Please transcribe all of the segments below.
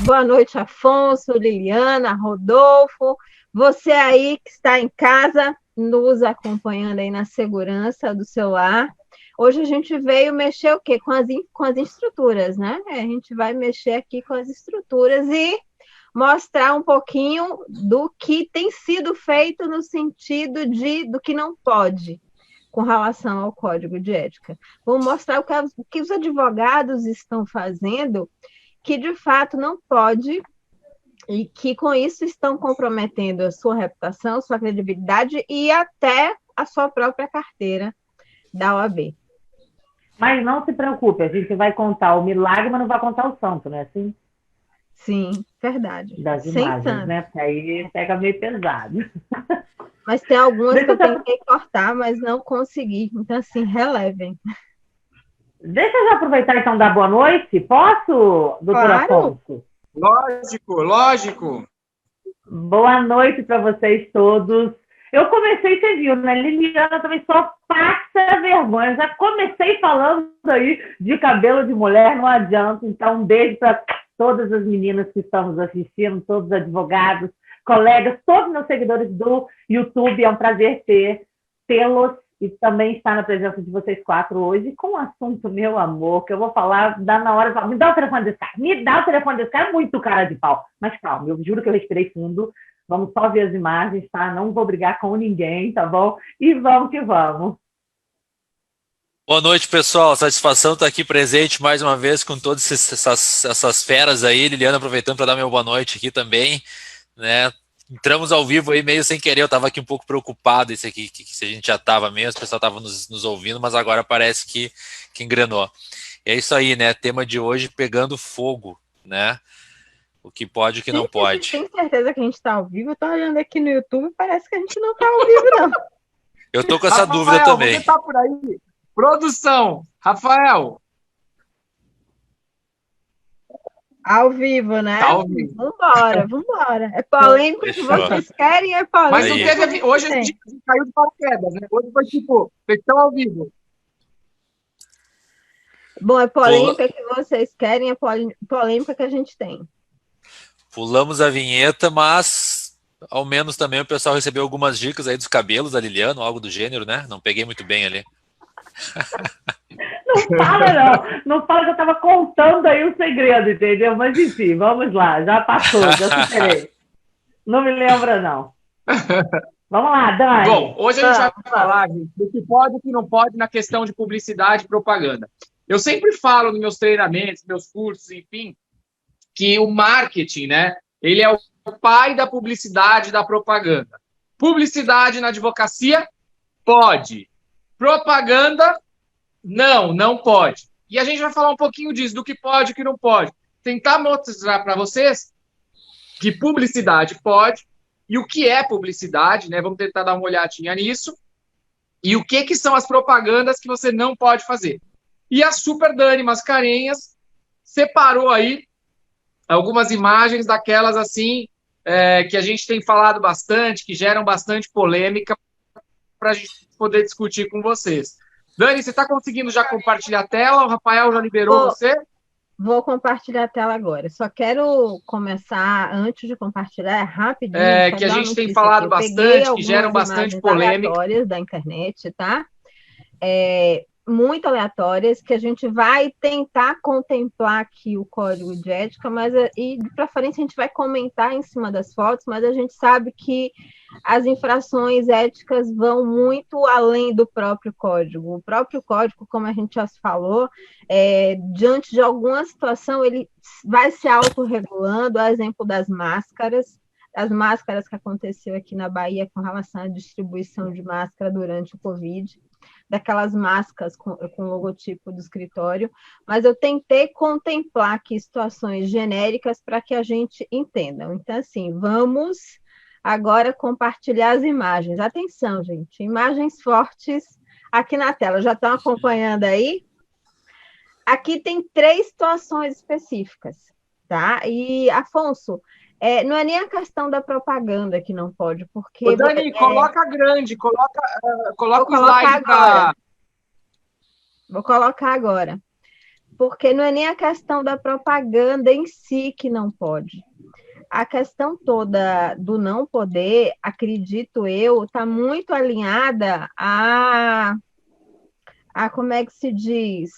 Boa noite, Afonso, Liliana, Rodolfo. Você aí que está em casa, nos acompanhando aí na segurança do seu lar. Hoje a gente veio mexer o quê? Com as estruturas, né? A gente vai mexer aqui com as estruturas e mostrar um pouquinho do que tem sido feito no sentido do que não pode com relação ao Código de Ética. Vamos mostrar o que os advogados estão fazendo que de fato não pode e que com isso estão comprometendo a sua reputação, sua credibilidade e até a sua própria carteira da OAB. Mas não se preocupe, a gente vai contar o milagre, mas não vai contar o santo, não é assim? Sim, verdade. Das Sem imagens, tanto. né? Porque aí pega meio pesado. Mas tem algumas Deixa que eu eu já, tentei cortar, mas não consegui. Então, assim, relevem. deixa eu já aproveitar então dar boa noite. Posso, doutor Claro. Afonso? Lógico, lógico. Boa noite para vocês todos. Eu comecei, você viu, né? Liliana também só passa vergonha. Já comecei falando aí de cabelo de mulher, não adianta. Então, um beijo para todas as meninas que estão nos assistindo, todos os advogados, colegas, todos meus seguidores do YouTube. É um prazer tê-los e também estar na presença de vocês quatro hoje com um assunto, meu amor, que eu vou falar, dá na hora, me dá o telefone desse cara, me dá o telefone desse cara, é muito cara de pau. Mas calma, eu juro que eu respirei fundo, vamos só ver as imagens, tá? Não vou brigar com ninguém, tá bom? E vamos que vamos. Boa noite, pessoal. Satisfação estar aqui presente mais uma vez com todas essas feras aí. Liliana, aproveitando para dar meu boa noite aqui também, né? Entramos ao vivo aí meio sem querer, eu estava aqui um pouco preocupado se a gente já estava mesmo, o pessoal estava nos ouvindo, mas agora parece que engrenou. E é isso aí, né? Tema de hoje, pegando fogo, né? O que pode e o que não pode. Tem certeza que a gente está ao vivo? Eu estou olhando aqui no YouTube, parece que a gente não está ao vivo, não. Eu tô com essa Rafael, dúvida também. você tá por aí? Produção, Rafael. Ao vivo, né? Tá ao vivo. Vambora. É polêmico que Fechou. vocês querem, é polêmico. Mas não Aí. teve. Hoje a gente caiu de paraquedas, né? Hoje foi tipo, vocês estão ao vivo. Bom, é polêmica que vocês querem, é polêmica que a gente tem. Pulamos a vinheta, mas ao menos também o pessoal recebeu algumas dicas aí dos cabelos da Liliana, ou algo do gênero, né? Não peguei muito bem ali. Não fala, não. Não fala que eu estava contando aí o segredo, entendeu? Mas enfim, vamos lá. Já passou, já superei. Não me lembra, não. Vamos lá, Dani. Bom, hoje a gente vai falar, gente, do que pode e o que não pode na questão de publicidade e propaganda. Eu sempre falo nos meus treinamentos, meus cursos, enfim, que o marketing, né? Ele é o pai da publicidade e da propaganda. Publicidade na advocacia? Pode. Propaganda? Não pode. E a gente vai falar um pouquinho disso, do que pode e o que não pode. Tentar mostrar para vocês que publicidade pode e o que é publicidade, né? Vamos tentar dar uma olhadinha nisso. E o que são as propagandas que você não pode fazer. E a Super Dani Mascarenhas separou aí algumas imagens daquelas assim que a gente tem falado bastante, que geram bastante polêmica para a gente poder discutir com vocês. Dani, você está conseguindo já compartilhar a tela? O Rafael já liberou você? Vou compartilhar a tela agora. Só quero começar, antes de compartilhar, rapidinho. Que a gente tem falado bastante, que geram bastante polêmica. Aleatórias da internet, tá? Muito aleatórias, que a gente vai tentar contemplar aqui o código de ética, mas e de preferência a gente vai comentar em cima das fotos, mas a gente sabe que as infrações éticas vão muito além do próprio código. O próprio código, como a gente já falou, diante de alguma situação, ele vai se autorregulando, a exemplo das máscaras, as máscaras que aconteceu aqui na Bahia com relação à distribuição de máscara durante o Covid, daquelas máscaras com o logotipo do escritório, mas eu tentei contemplar aqui situações genéricas para que a gente entenda. Então, assim, vamos agora compartilhar as imagens. Atenção, gente, imagens fortes aqui na tela. Já estão acompanhando aí? Aqui tem 3 situações específicas, tá? E, Afonso, não é nem a questão da propaganda que não pode, porque... Ô, Dani, coloca grande, coloca o slide para... Vou colocar agora. porque não é nem a questão da propaganda em si que não pode. A questão toda do não poder, acredito eu, está muito alinhada a como é que se diz?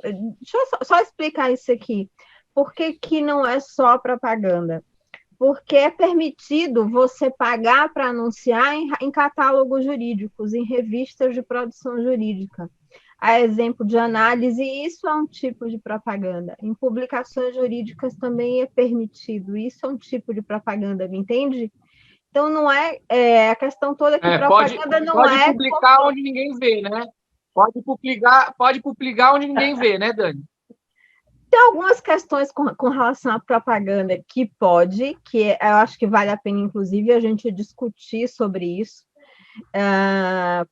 Deixa eu só explicar isso aqui. Por que que não é só propaganda? Porque é permitido você pagar para anunciar em catálogos jurídicos, em revistas de produção jurídica. A exemplo de análise, isso é um tipo de propaganda. Em publicações jurídicas também é permitido. Isso é um tipo de propaganda, me entende? Então, não é, a questão toda que propaganda não pode é... publicar onde ninguém vê, né? Pode publicar onde ninguém vê, né, Dani? Tem algumas questões com relação à propaganda que pode, que eu acho que vale a pena, inclusive, a gente discutir sobre isso.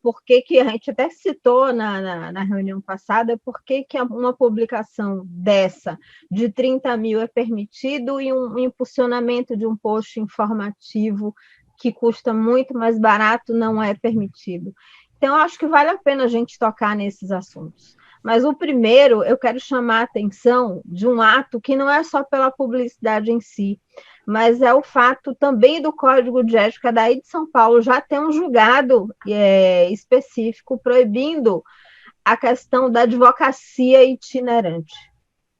Porque que a gente até citou na reunião passada, por que uma publicação dessa de 30 mil é permitido e um impulsionamento de um post informativo que custa muito mais barato não é permitido. Então, eu acho que vale a pena a gente tocar nesses assuntos. Mas o primeiro, eu quero chamar a atenção de um ato que não é só pela publicidade em si, mas é o fato também do Código de Ética daí de São Paulo já ter um julgado específico proibindo a questão da advocacia itinerante.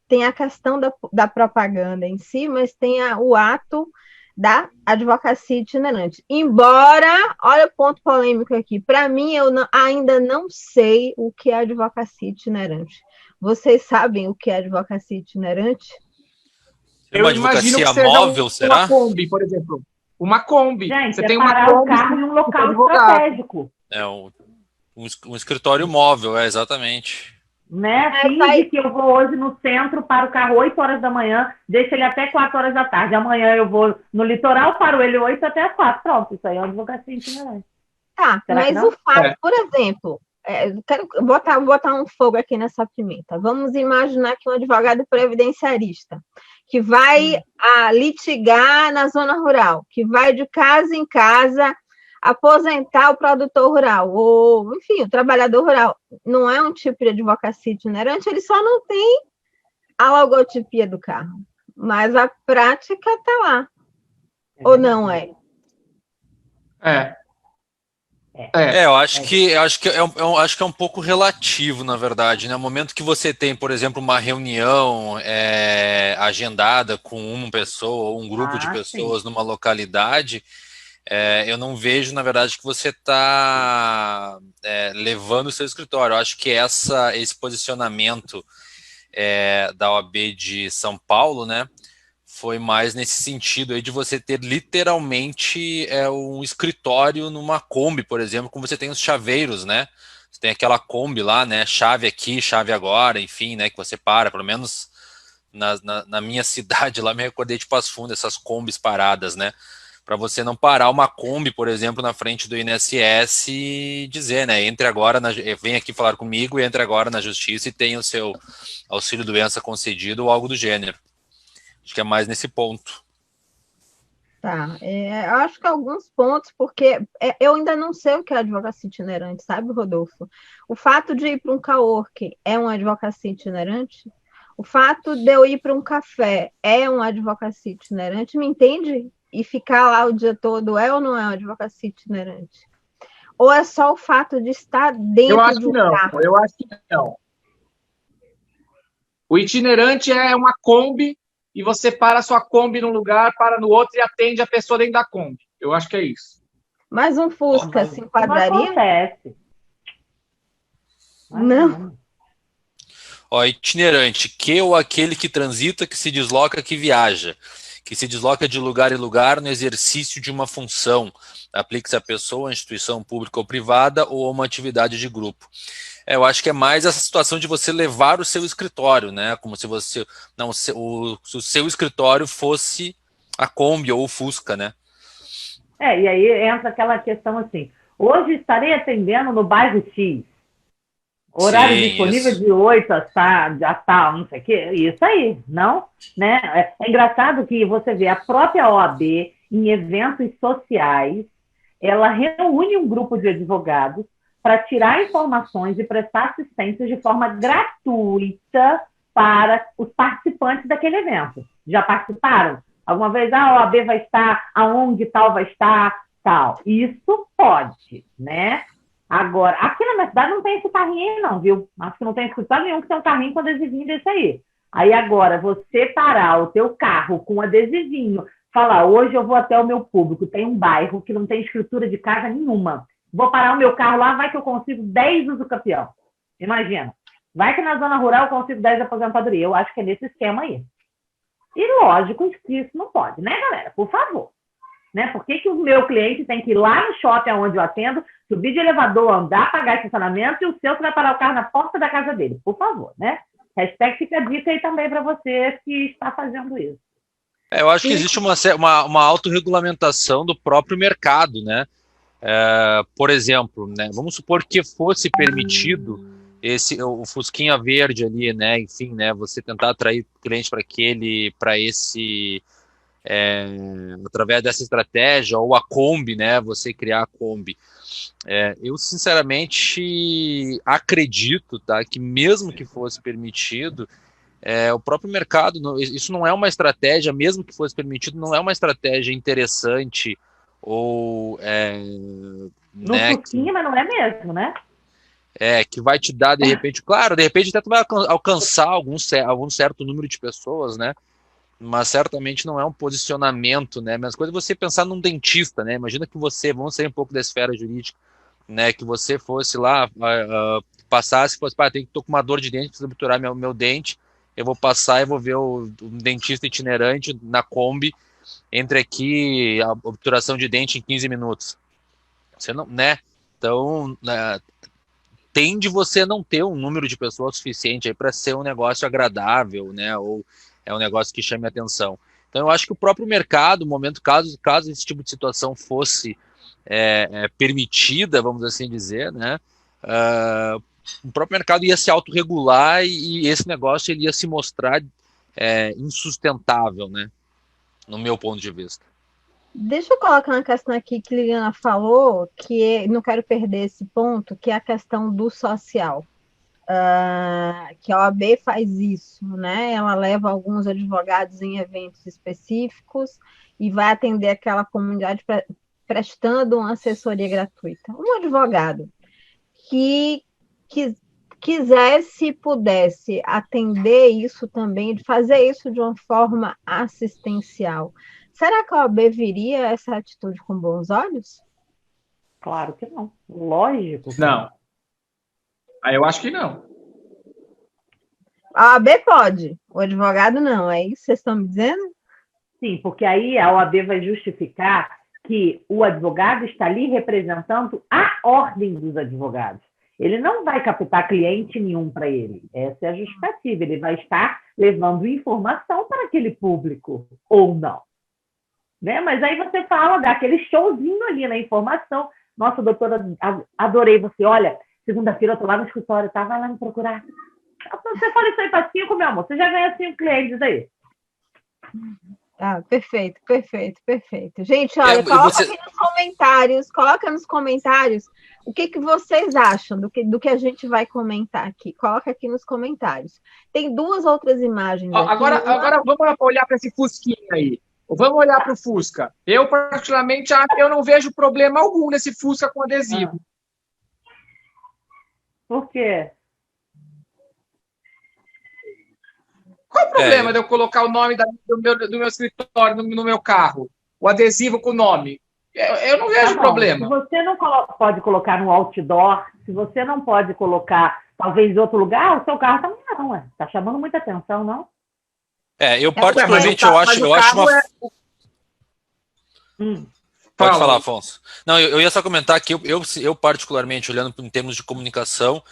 Tem a questão da propaganda em si, mas tem o ato da advocacia itinerante. Embora, olha o ponto polêmico aqui, para mim, eu ainda não sei o que é advocacia itinerante. Vocês sabem o que é advocacia itinerante? Eu imagino que seja móvel, será? Uma Kombi, por exemplo. Uma Kombi. Gente, você tem uma parar Kombi, o carro em um local estratégico. É um escritório móvel, exatamente. Né? Finge que eu vou hoje no centro, paro o carro 8 horas da manhã, deixo ele até 4 horas da tarde. Amanhã eu vou no litoral, paro ele 8 até as 4. Pronto, isso aí é uma advocacia itinerante. Tá, mas o fato, por exemplo, quero botar um fogo aqui nessa pimenta. Vamos imaginar que um advogado previdenciarista que vai litigar na zona rural, que vai de casa em casa aposentar o produtor rural, ou, enfim, o trabalhador rural, não é um tipo de advocacia itinerante, ele só não tem a logotipia do carro, mas a prática está lá, ou não é? Eu acho que é um pouco relativo, na verdade, né? No momento que você tem, por exemplo, uma reunião agendada com uma pessoa ou um grupo de pessoas numa localidade, eu não vejo, na verdade, que você está levando o seu escritório. Eu acho que esse posicionamento da OAB de São Paulo, né, foi mais nesse sentido aí de você ter literalmente um escritório numa Kombi, por exemplo, como você tem os chaveiros, né? Você tem aquela Kombi lá, né? Chave aqui, chave agora, enfim, né? Que você para, pelo menos na minha cidade lá, me recordei de Passo Fundo, essas Kombis paradas, né? Para você não parar uma Kombi, por exemplo, na frente do INSS e dizer, né, vem aqui falar comigo, entre agora na justiça e tenha o seu auxílio-doença concedido ou algo do gênero. Acho que é mais nesse ponto. Tá, eu acho que alguns pontos, porque eu ainda não sei o que é advocacia itinerante, sabe, Rodolfo? O fato de ir para um coworking é uma advocacia itinerante? O fato de eu ir para um café é uma advocacia itinerante? Me entende? E ficar lá o dia todo ou não é uma advocacia itinerante? Ou é só o fato de estar dentro do carro? Eu acho que não. O itinerante é uma Kombi e você para a sua Kombi num lugar, para no outro e atende a pessoa dentro da Kombi. Eu acho que é isso. Mas um Fusca se enquadraria? Não acontece. Não. Itinerante, que ou aquele que transita, que se desloca, que viaja, que se desloca de lugar em lugar no exercício de uma função, aplica-se a pessoa, a instituição pública ou privada ou a uma atividade de grupo. Eu acho que é mais essa situação de você levar o seu escritório, né? Como se o seu escritório fosse a Kombi ou o Fusca, né? E aí entra aquela questão assim, hoje estarei atendendo no bairro X, horário disponível isso. De 8 a tal, não sei o quê, isso aí, não? Né? É engraçado que você vê a própria OAB em eventos sociais, ela reúne um grupo de advogados para tirar informações e prestar assistência de forma gratuita para os participantes daquele evento. Já participaram? Alguma vez, a OAB vai estar, aonde tal vai estar, tal. Isso pode, né? Agora, aqui na minha cidade não tem esse carrinho aí não, viu? Acho que não tem escritório nenhum que tem um carrinho com adesivinho desse aí. Aí agora, você parar o teu carro com adesivinho, falar, hoje eu vou até o meu público, tem um bairro que não tem escritura de casa nenhuma. Vou parar o meu carro lá, vai que eu consigo 10 usucapião. Imagina. Vai que na zona rural eu consigo 10 aposentadoria. Eu acho que é nesse esquema aí. E lógico que isso não pode, né, galera? Por favor. Né? Por que o meu cliente tem que ir lá no shopping onde eu atendo, subir de elevador, andar, pagar estacionamento e o seu que vai parar o carro na porta da casa dele? Por favor, né? Hashtag fica a dica aí também para você que está fazendo isso. Eu acho que existe uma autorregulamentação do próprio mercado, né? Por exemplo, né, vamos supor que fosse permitido o Fusquinha Verde ali, né? Enfim, né? Você tentar atrair cliente para esse através dessa estratégia, ou a Kombi, né? Você criar a Kombi. Eu sinceramente acredito, tá, que mesmo que fosse permitido, o próprio mercado, isso não é uma estratégia, mesmo que fosse permitido, não é uma estratégia interessante ou no Fusquinha, mas não é mesmo, né? Que vai te dar, de repente, claro, de repente até tu vai alcançar algum certo número de pessoas, né? Mas certamente não é um posicionamento, né? Mas coisa é você pensar num dentista, né? Imagina que você, vamos sair um pouco da esfera jurídica, né? Que você fosse lá, passasse, fosse, tô com uma dor de dente, preciso obturar meu dente, eu vou passar e vou ver um dentista itinerante na Kombi, entre aqui a obturação de dente em 15 minutos. Você não, né? Então, tende você não ter um número de pessoas suficiente aí para ser um negócio agradável, né? Ou é um negócio que chame atenção. Então, eu acho que o próprio mercado, no momento, caso esse tipo de situação fosse permitida, vamos assim dizer, né? O próprio mercado ia se autorregular e esse negócio ele ia se mostrar insustentável, né? No meu ponto de vista. Deixa eu colocar uma questão aqui que Liliana falou, que não quero perder esse ponto, que é a questão do social. Que a OAB faz isso, né? Ela leva alguns advogados em eventos específicos e vai atender aquela comunidade prestando uma assessoria gratuita. Um advogado que quisesse, pudesse atender isso também, de fazer isso de uma forma assistencial, será que a OAB viria essa atitude com bons olhos? Claro que não. Lógico. Não. Eu acho que não. A OAB pode, o advogado não, é isso que vocês estão me dizendo? Sim, porque aí a OAB vai justificar que o advogado está ali representando a ordem dos advogados. Ele não vai captar cliente nenhum para ele. Essa é a justificativa. Ele vai estar levando informação para aquele público, ou não. Né? Mas aí você fala daquele showzinho ali na informação. Nossa, doutora, adorei você. Olha, segunda-feira eu estou lá no escritório, tá? Vai lá me procurar. Você fala isso aí para 5, meu amor. Você já ganha 5 clientes aí. Perfeito. Gente, olha, coloca nos comentários o que vocês acham do que a gente vai comentar aqui. Coloca aqui nos comentários. Tem 2 outras imagens aqui. Agora vamos olhar para esse Fusquinha aí. Vamos olhar para o Fusca. Eu, particularmente, eu não vejo problema algum nesse Fusca com adesivo. Por quê? Qual o problema de eu colocar o nome do meu escritório no meu carro? O adesivo com o nome? Eu não vejo problema. Se você não pode colocar no outdoor, se você não pode colocar, talvez, em outro lugar, o seu carro também não. Está chamando muita atenção, não? Eu particularmente, eu acho uma... Pode falar, Afonso. Não, eu ia só comentar que eu particularmente, olhando em termos de comunicação,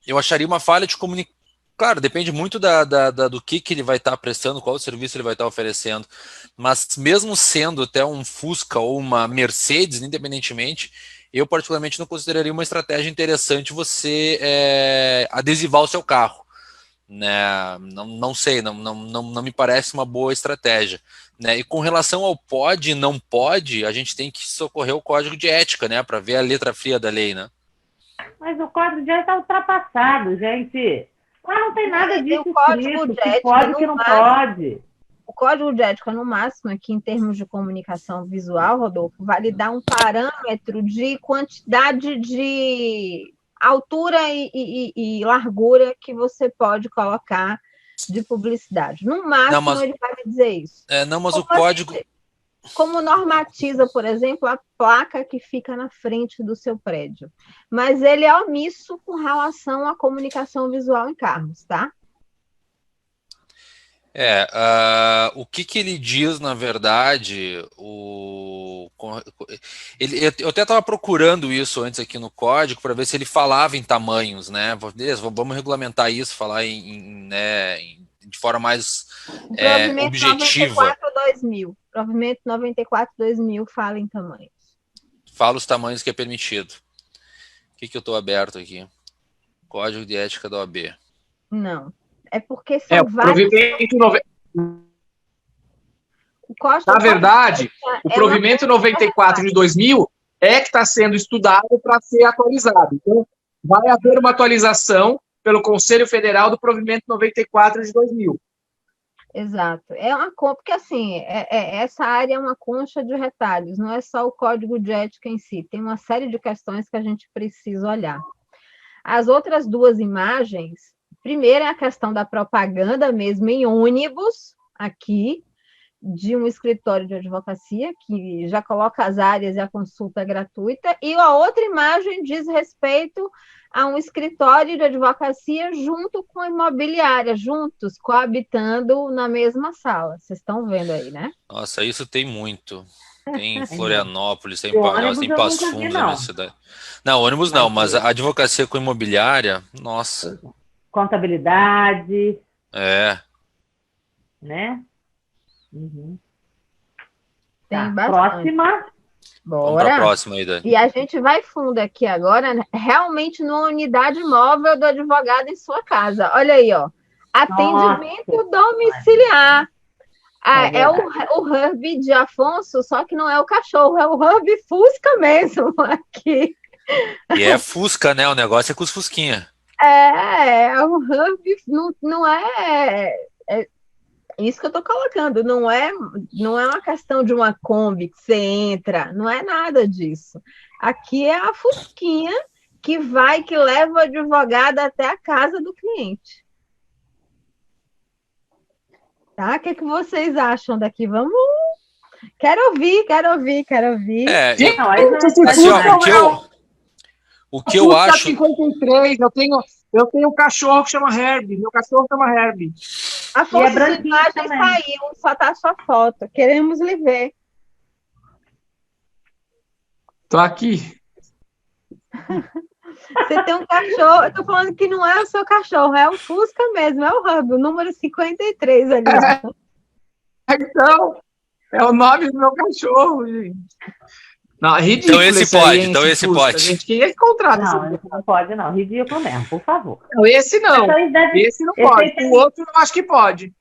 eu acharia uma falha de comunicação. Claro, depende muito do que ele vai estar prestando, qual serviço ele vai estar oferecendo. Mas mesmo sendo até um Fusca ou uma Mercedes, independentemente, eu particularmente não consideraria uma estratégia interessante você adesivar o seu carro. né? Não sei, não me parece uma boa estratégia. Né? E com relação ao pode e não pode, a gente tem que socorrer o código de ética, né? Para ver a letra fria da lei, né? Mas o código de ética está ultrapassado, gente. Lá não tem nada disso o código escrito, de que ética pode e que não pode. O código de ética, no máximo, aqui em termos de comunicação visual, Rodolfo, vai lhe dar um parâmetro de quantidade de altura e largura que você pode colocar de publicidade. No máximo, ele vai lhe dizer isso. Mas o código... Como normatiza, por exemplo, a placa que fica na frente do seu prédio. Mas ele é omisso com relação à comunicação visual em carros, tá? O que ele diz, na verdade, eu até estava procurando isso antes aqui no código para ver se ele falava em tamanhos, né? Beleza, vamos regulamentar isso, falar de forma mais objetiva. Provimento 94/2000 fala em tamanhos. Fala os tamanhos que é permitido. O que eu estou aberto aqui? Código de ética da OAB. Não. É porque são vários... Na verdade, o provimento 94 de 2000 é que está sendo estudado para ser atualizado. Então, vai haver uma atualização pelo Conselho Federal do provimento 94 de 2000. Exato. Porque, assim, essa área é uma concha de retalhos, não é só o código de ética em si, tem uma série de questões que a gente precisa olhar. As outras duas imagens, primeiro é a questão da propaganda mesmo em ônibus, aqui, de um escritório de advocacia, que já coloca as áreas e a consulta gratuita, e a outra imagem diz respeito a um escritório de advocacia junto com a imobiliária, juntos, coabitando na mesma sala. Vocês estão vendo aí, né? Nossa, isso tem muito. Tem em Florianópolis, tem em Palhoça, tem em Passo Fundo, na minha cidade. Não, ônibus não, mas a advocacia com imobiliária, nossa. Contabilidade. Né? Uhum. Tem próxima. Bora. Vamos para a próxima aí, Dani. E a gente vai fundo aqui agora, realmente numa unidade móvel do advogado em sua casa. Olha aí, ó. Atendimento domiciliar. É o Herbie de Afonso, só que não é o cachorro, é o Herbie Fusca mesmo aqui. E é Fusca, né? O negócio é com os Fusquinha. É o Herbie, não é isso que eu estou colocando, não é uma questão de uma Kombi que você entra, não é nada disso. Aqui é a Fusquinha que leva o advogado até a casa do cliente. Tá? O que vocês acham daqui? Vamos... Quero ouvir. O que eu acho... 53, eu tenho um cachorro que chama Herbie, meu cachorro chama Herbie. A foto de imagem saiu, só tá a sua foto. Queremos lhe ver. Tô aqui. Você tem um cachorro, eu tô falando que não é o seu cachorro, é o Fusca mesmo, é o Hub, o número 53 ali. Então, é o nome do meu cachorro, gente. Não, é ridículo. Então esse pode. A gente queria encontrar. Não, esse não pode, não. Ridículo mesmo, por favor. Não, esse não. Esse não pode. O outro eu acho que pode.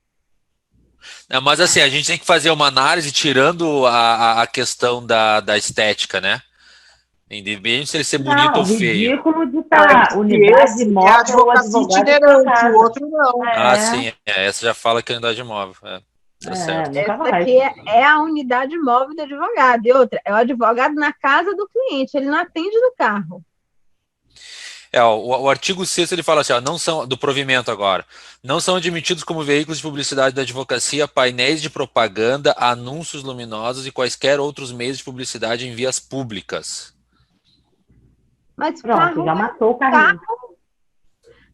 Não, mas assim, a gente tem que fazer uma análise tirando a questão da estética, né? Independente se ele ser bonito ou feio. Ridículo de estar unidade móvel. É advocacia itinerante, o outro não. Sim. Essa já fala que é unidade móvel. Tá certo. Essa aqui é a unidade móvel do advogado. E outra, é o advogado na casa do cliente, ele não atende no carro. O artigo 6º ele fala assim, não são, do provimento agora, não são admitidos como veículos de publicidade da advocacia painéis de propaganda, anúncios luminosos e quaisquer outros meios de publicidade em vias públicas. Mas pronto, já matou o carrinho.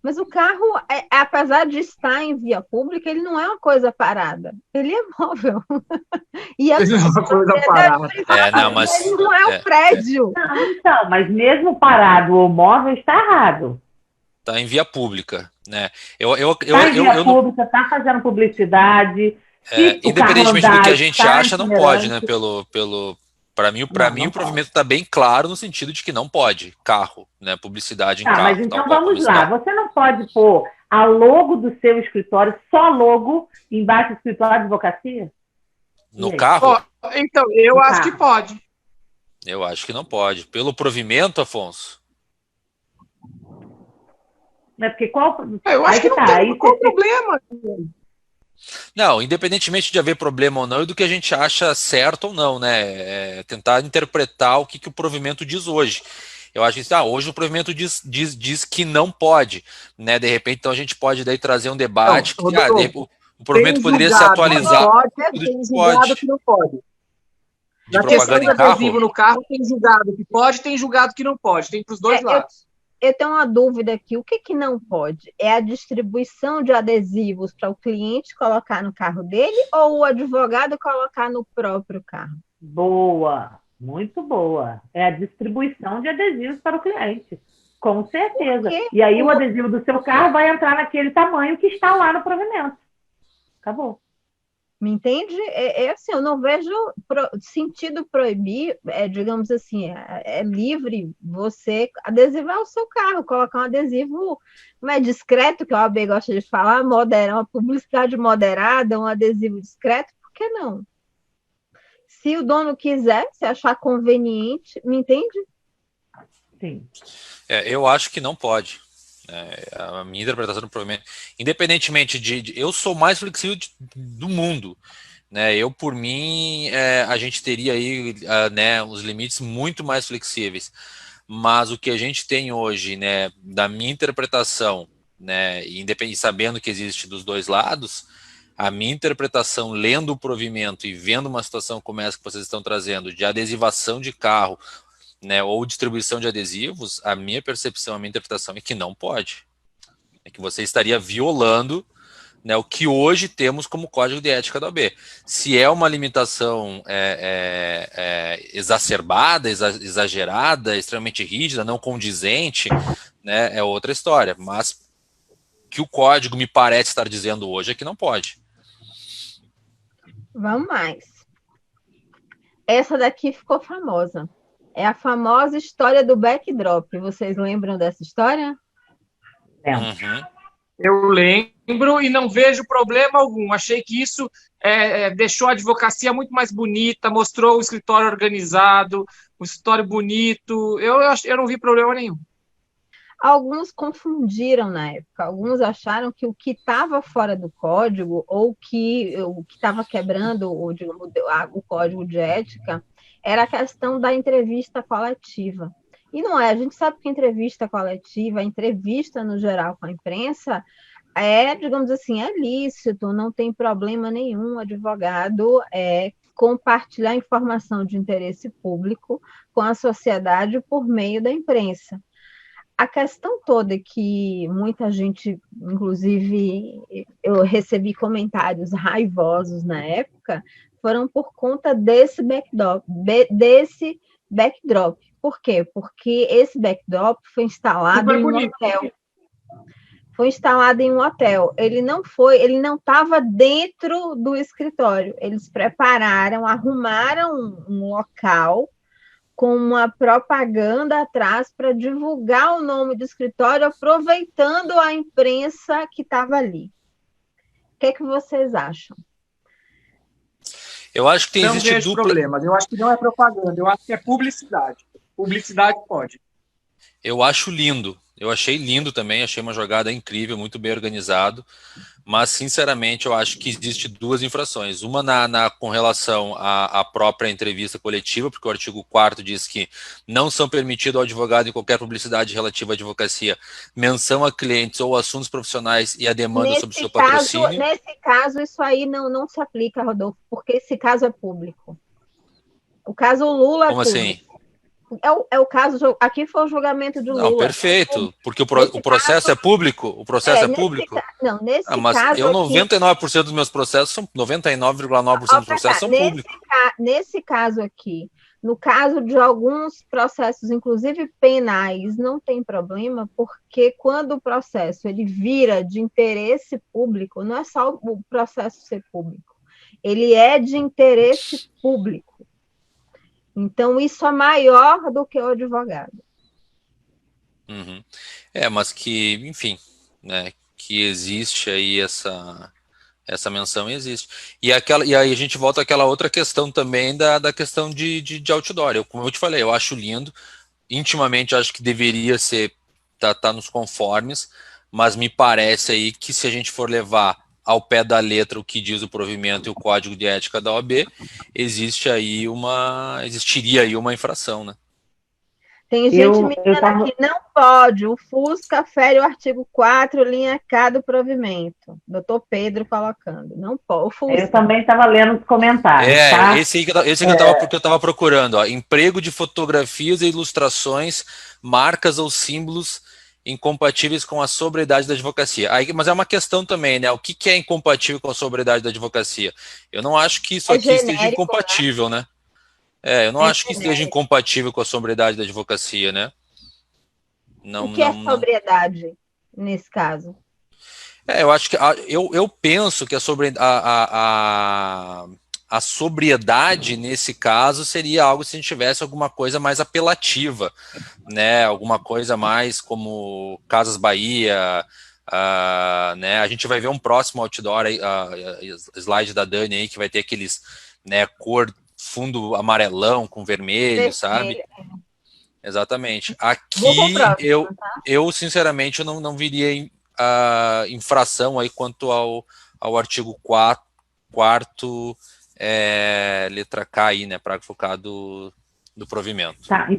Mas o carro, apesar de estar em via pública, ele não é uma coisa parada. Ele é móvel. Ele não é uma coisa parada. Mas ele não é um prédio. Não, então, mas mesmo parado ou móvel está errado. Está em via pública, né? Está em via pública, está fazendo publicidade. Independentemente do que a gente acha, não pode, né? Para mim, o provimento está bem claro no sentido de que não pode carro, né? Publicidade em carro. Mas então vamos lá. Você não pode pôr a logo do seu escritório, só logo, embaixo do escritório de advocacia? No carro? Então, eu acho que pode. Eu acho que não pode. Pelo provimento, Afonso? É porque qual... Eu acho que não tem qual problema. Não, independentemente de haver problema ou não, e do que a gente acha certo ou não, né? Tentar interpretar o que o provimento diz hoje. Eu acho que hoje o provimento diz que não pode, né? De repente, então a gente pode daí trazer um debate o provimento poderia se atualizar. Tem julgado que não pode. De propaganda em carro? Adesivo no carro tem julgado que pode, tem julgado que não pode. Tem para os dois lados. Eu tenho uma dúvida aqui. O que não pode? É a distribuição de adesivos para o cliente colocar no carro dele ou o advogado colocar no próprio carro? Boa, muito boa. É a distribuição de adesivos para o cliente, com certeza. E aí o adesivo do seu carro vai entrar naquele tamanho que está lá no provimento. Acabou. Me entende? Assim, eu não vejo sentido proibir, digamos assim, é livre você adesivar o seu carro, colocar um adesivo mais discreto, que a OAB gosta de falar, uma publicidade moderada, um adesivo discreto, por que não? Se o dono quiser, se achar conveniente, me entende? Sim. Eu acho que não pode. A minha interpretação do provimento, independentemente eu sou mais flexível do mundo, né? Eu, por mim, a gente teria aí, né, os limites muito mais flexíveis, mas o que a gente tem hoje, né, da minha interpretação, né, e sabendo que existe dos dois lados, a minha interpretação, lendo o provimento e vendo uma situação como essa que vocês estão trazendo, de adesivação de carro, né, ou distribuição de adesivos, a minha percepção, a minha interpretação é que não pode. É que você estaria violando, né, o que hoje temos como código de ética da OAB. Se é uma limitação exacerbada, exagerada, extremamente rígida, não condizente, né, é outra história. Mas que o código me parece estar dizendo hoje é que não pode. Vamos mais. Essa daqui ficou famosa. É a famosa história do backdrop. Vocês lembram dessa história? Uhum. Eu lembro e não vejo problema algum. Achei que isso deixou a advocacia muito mais bonita, mostrou o escritório organizado, o escritório bonito. Eu não vi problema nenhum. Alguns confundiram na época. Alguns acharam que o que estava fora do código ou que o que estava quebrando o código de ética era a questão da entrevista coletiva. E não é, a gente sabe que entrevista coletiva, entrevista no geral com a imprensa, digamos assim, é lícito, não tem problema nenhum o advogado compartilhar informação de interesse público com a sociedade por meio da imprensa. A questão toda é que muita gente, inclusive eu recebi comentários raivosos na época, foram por conta desse backdrop. Por quê? Porque esse backdrop foi instalado em um hotel. Foi instalado em um hotel. Ele não estava dentro do escritório. Eles prepararam, arrumaram um local com uma propaganda atrás para divulgar o nome do escritório, aproveitando a imprensa que estava ali. O que vocês acham? Eu acho que existe dupla... problemas. Eu acho que não é propaganda, eu acho que é publicidade. Publicidade pode. Eu acho lindo. Eu achei lindo também, achei uma jogada incrível, muito bem organizado, mas sinceramente eu acho que existe duas infrações. Uma com relação à própria entrevista coletiva, porque o artigo 4º diz que não são permitidos ao advogado em qualquer publicidade relativa à advocacia menção a clientes ou assuntos profissionais e a demanda sobre o seu patrocínio. Nesse caso, isso aí não se aplica, Rodolfo, porque esse caso é público. O caso Lula Como assim? É o caso, aqui foi o julgamento de Lula. Não, perfeito, porque o processo caso, é público? O processo é público? Nesse mas caso... Eu, 99% dos meus processos são, 99,9% dos processos são públicos. Nesse caso aqui, no caso de alguns processos, inclusive penais, não tem problema, porque quando o processo ele vira de interesse público, não é só o processo ser público, ele é de interesse público. Então, isso é maior do que o advogado. Uhum. Mas que, enfim, né, que existe aí essa menção existe. E aí a gente volta àquela outra questão também da questão de outdoor. Como eu te falei, eu acho lindo, intimamente acho que deveria ser, tá nos conformes, mas me parece aí que se a gente for levar ao pé da letra o que diz o provimento e o código de ética da OAB, existiria aí uma infração, né? Tem gente me dizendo aqui, não pode, o Fusca fere o artigo 4, linha K do provimento. Doutor Pedro colocando, não pode, o Fusca. Eu também estava lendo os comentários, tá? Esse que eu estava procurando, ó, emprego de fotografias e ilustrações, marcas ou símbolos incompatíveis com a sobriedade da advocacia. Mas é uma questão também, né? O que é incompatível com a sobriedade da advocacia? Eu não acho que isso aqui esteja incompatível, né? Eu não acho que esteja incompatível com a sobriedade da advocacia, né? O que é sobriedade nesse caso? Eu acho que eu penso que a sobriedade nesse caso seria algo se a gente tivesse alguma coisa mais apelativa, né? Alguma coisa mais como Casas Bahia, né? A gente vai ver um próximo outdoor aí, slide da Dani aí, que vai ter aqueles, né, cor fundo amarelão com vermelho, sabe? Exatamente. Aqui eu sinceramente eu não viria a infração aí quanto ao artigo 4º, letra K aí, né, parágrafo K do provimento. Tá,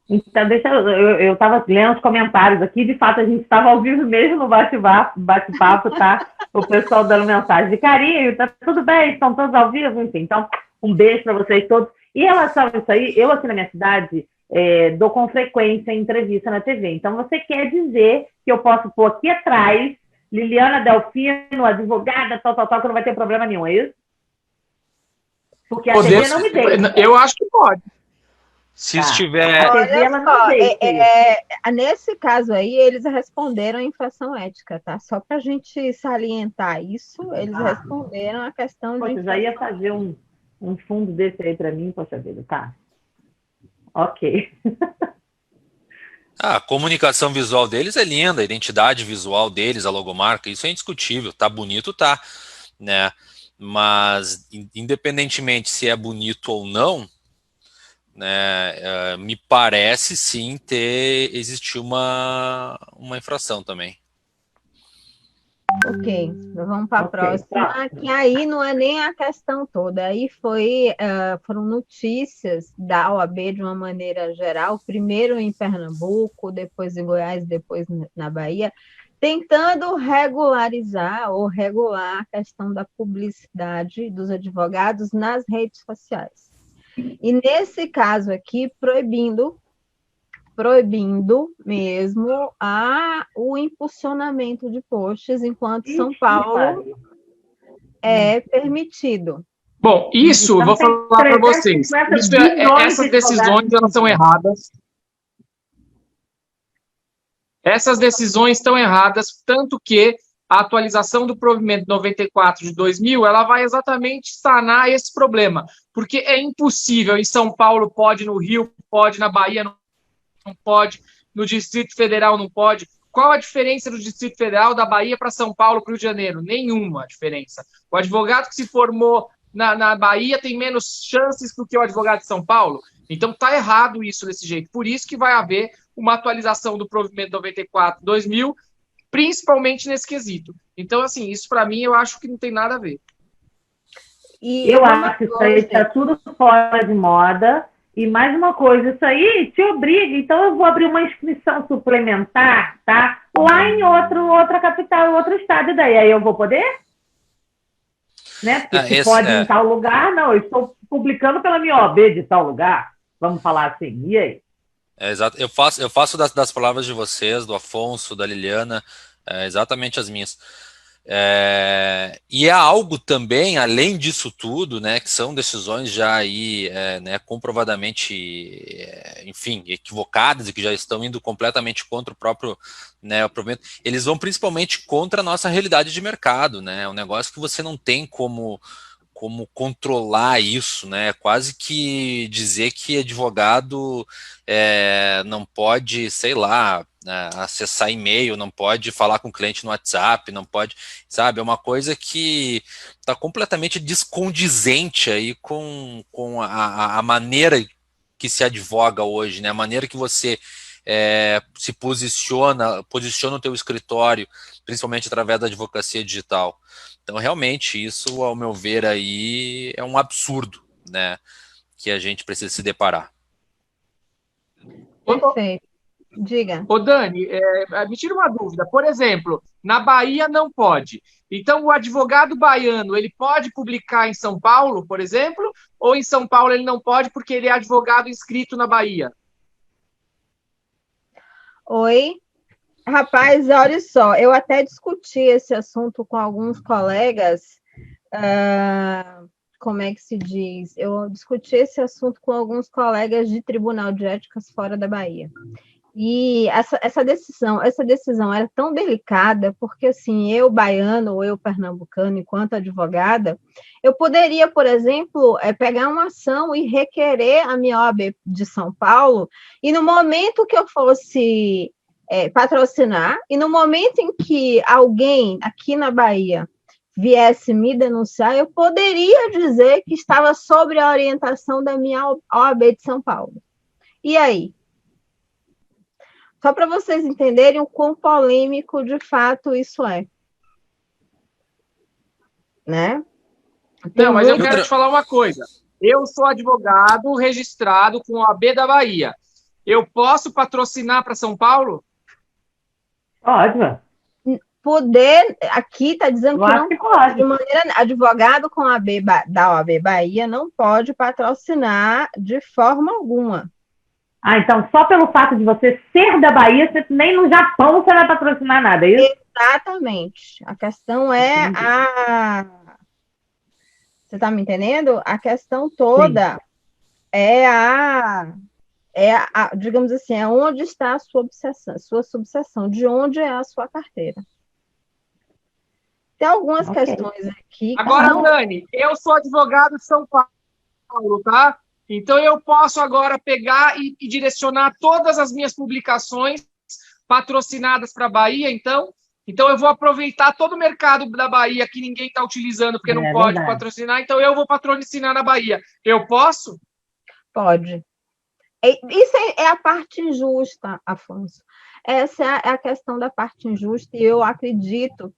então eu estava lendo os comentários aqui, de fato a gente estava ao vivo mesmo no bate-papo, tá? O pessoal dando mensagem de carinho, tá tudo bem, estão todos ao vivo, enfim, então um beijo para vocês todos. Em relação a isso aí, eu aqui na minha cidade dou com frequência entrevista na TV. Então, você quer dizer que eu posso pôr aqui atrás Liliana Delfino, advogada, tal, que não vai ter problema nenhum, é isso? Porque a TV não me deixa. Eu acho que pode. Se estiver... Nesse caso aí, eles responderam a infração ética, tá? Só para a gente salientar isso, eles responderam a questão de... Poxa, já ia fazer um fundo desse aí para mim, poxa vida, tá. Ok. A comunicação visual deles é linda, a identidade visual deles, a logomarca, isso é indiscutível, tá bonito, tá, né? Mas, independentemente se é bonito ou não, né, me parece sim existir uma infração também. Ok, vamos para a próxima, que aí não é nem a questão toda, aí foram notícias da OAB de uma maneira geral, primeiro em Pernambuco, depois em Goiás, depois na Bahia, tentando regularizar ou regular a questão da publicidade dos advogados nas redes sociais. E nesse caso aqui, proibindo mesmo o impulsionamento de posts, enquanto São Paulo é permitido. Bom, isso, eu vou falar para vocês. Essas decisões elas são erradas. Essas decisões estão erradas, tanto que a atualização do provimento 94 de 2000, ela vai exatamente sanar esse problema, porque é impossível, em São Paulo pode, no Rio pode, na Bahia não pode, no Distrito Federal não pode. Qual a diferença do Distrito Federal, da Bahia para São Paulo, para o Rio de Janeiro? Nenhuma diferença. O advogado que se formou na Bahia tem menos chances do que o advogado de São Paulo. Então está errado isso desse jeito. Por isso que vai haver uma atualização do provimento 94/2000, principalmente nesse quesito. Então, assim, isso para mim eu acho que não tem nada a ver. Eu acho que isso aí está tudo fora de moda. E mais uma coisa, isso aí te obriga, então eu vou abrir uma inscrição suplementar, tá? Lá em outra capital, outro estado, e daí aí eu vou poder? Né? Porque se pode em tal lugar, não, eu estou publicando pela minha OAB de tal lugar, vamos falar assim, e aí? Exato, eu faço das palavras de vocês, do Afonso, da Liliana, exatamente as minhas. E é algo também, além disso tudo, né, que são decisões já aí, né, comprovadamente, enfim, equivocadas e que já estão indo completamente contra o próprio, né, o provimento. Eles vão principalmente contra a nossa realidade de mercado, né, um negócio que você não tem como como controlar isso, né? Quase que dizer que advogado não pode, sei lá, acessar e-mail, não pode falar com o cliente no WhatsApp, não pode, sabe? É uma coisa que está completamente descondizente aí com a maneira que se advoga hoje, né? A maneira que você se posiciona o teu escritório, principalmente através da advocacia digital. Então, realmente, isso, ao meu ver, aí é um absurdo, né? Que a gente precisa se deparar. Perfeito. Diga. Ô, Dani, me tira uma dúvida. Por exemplo, na Bahia não pode. Então, o advogado baiano, ele pode publicar em São Paulo, por exemplo, ou em São Paulo ele não pode porque ele é advogado inscrito na Bahia? Oi. Rapaz, olha só, eu até discuti esse assunto com alguns colegas, como é que se diz? Eu discuti esse assunto com alguns colegas de Tribunal de Éticas fora da Bahia. E essa decisão era tão delicada, porque assim, eu baiano ou eu pernambucano, enquanto advogada, eu poderia, por exemplo, pegar uma ação e requerer a minha OAB de São Paulo, e no momento que eu fosse patrocinar, e no momento em que alguém aqui na Bahia viesse me denunciar, eu poderia dizer que estava sob a orientação da minha OAB de São Paulo. E aí? Só para vocês entenderem o quão polêmico de fato isso é. Né? Não, mas eu quero te falar uma coisa. Eu sou advogado registrado com a OAB da Bahia. Eu posso patrocinar para São Paulo? Pode. Poder, aqui está dizendo que não pode. De maneira, advogado com a da OAB Bahia não pode patrocinar de forma alguma. Então só pelo fato de você ser da Bahia, você, nem no Japão você vai patrocinar nada, é isso? Exatamente. A questão é Você está me entendendo? A questão toda digamos assim, é onde está a sua subseção, de onde é a sua carteira. Tem algumas questões aqui. Agora, Dani, eu sou advogado de São Paulo, tá? Então, eu posso agora pegar e direcionar todas as minhas publicações patrocinadas para a Bahia, então? Então, eu vou aproveitar todo o mercado da Bahia que ninguém está utilizando porque não pode patrocinar, então eu vou patrocinar na Bahia. Eu posso? Pode. Isso é a parte injusta, Afonso. Essa é a questão da parte injusta, e eu acredito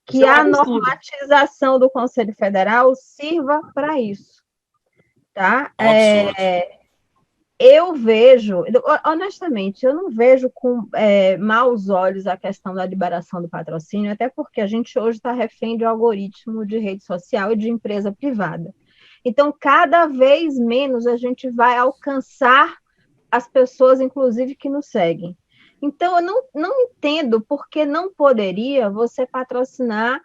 que a normatização do Conselho Federal sirva para isso. Tá? Eu vejo, honestamente, eu não vejo com maus olhos a questão da liberação do patrocínio, até porque a gente hoje está refém de algoritmo de rede social e de empresa privada. Então, cada vez menos a gente vai alcançar as pessoas, inclusive, que nos seguem. Então, eu não entendo por que não poderia você patrocinar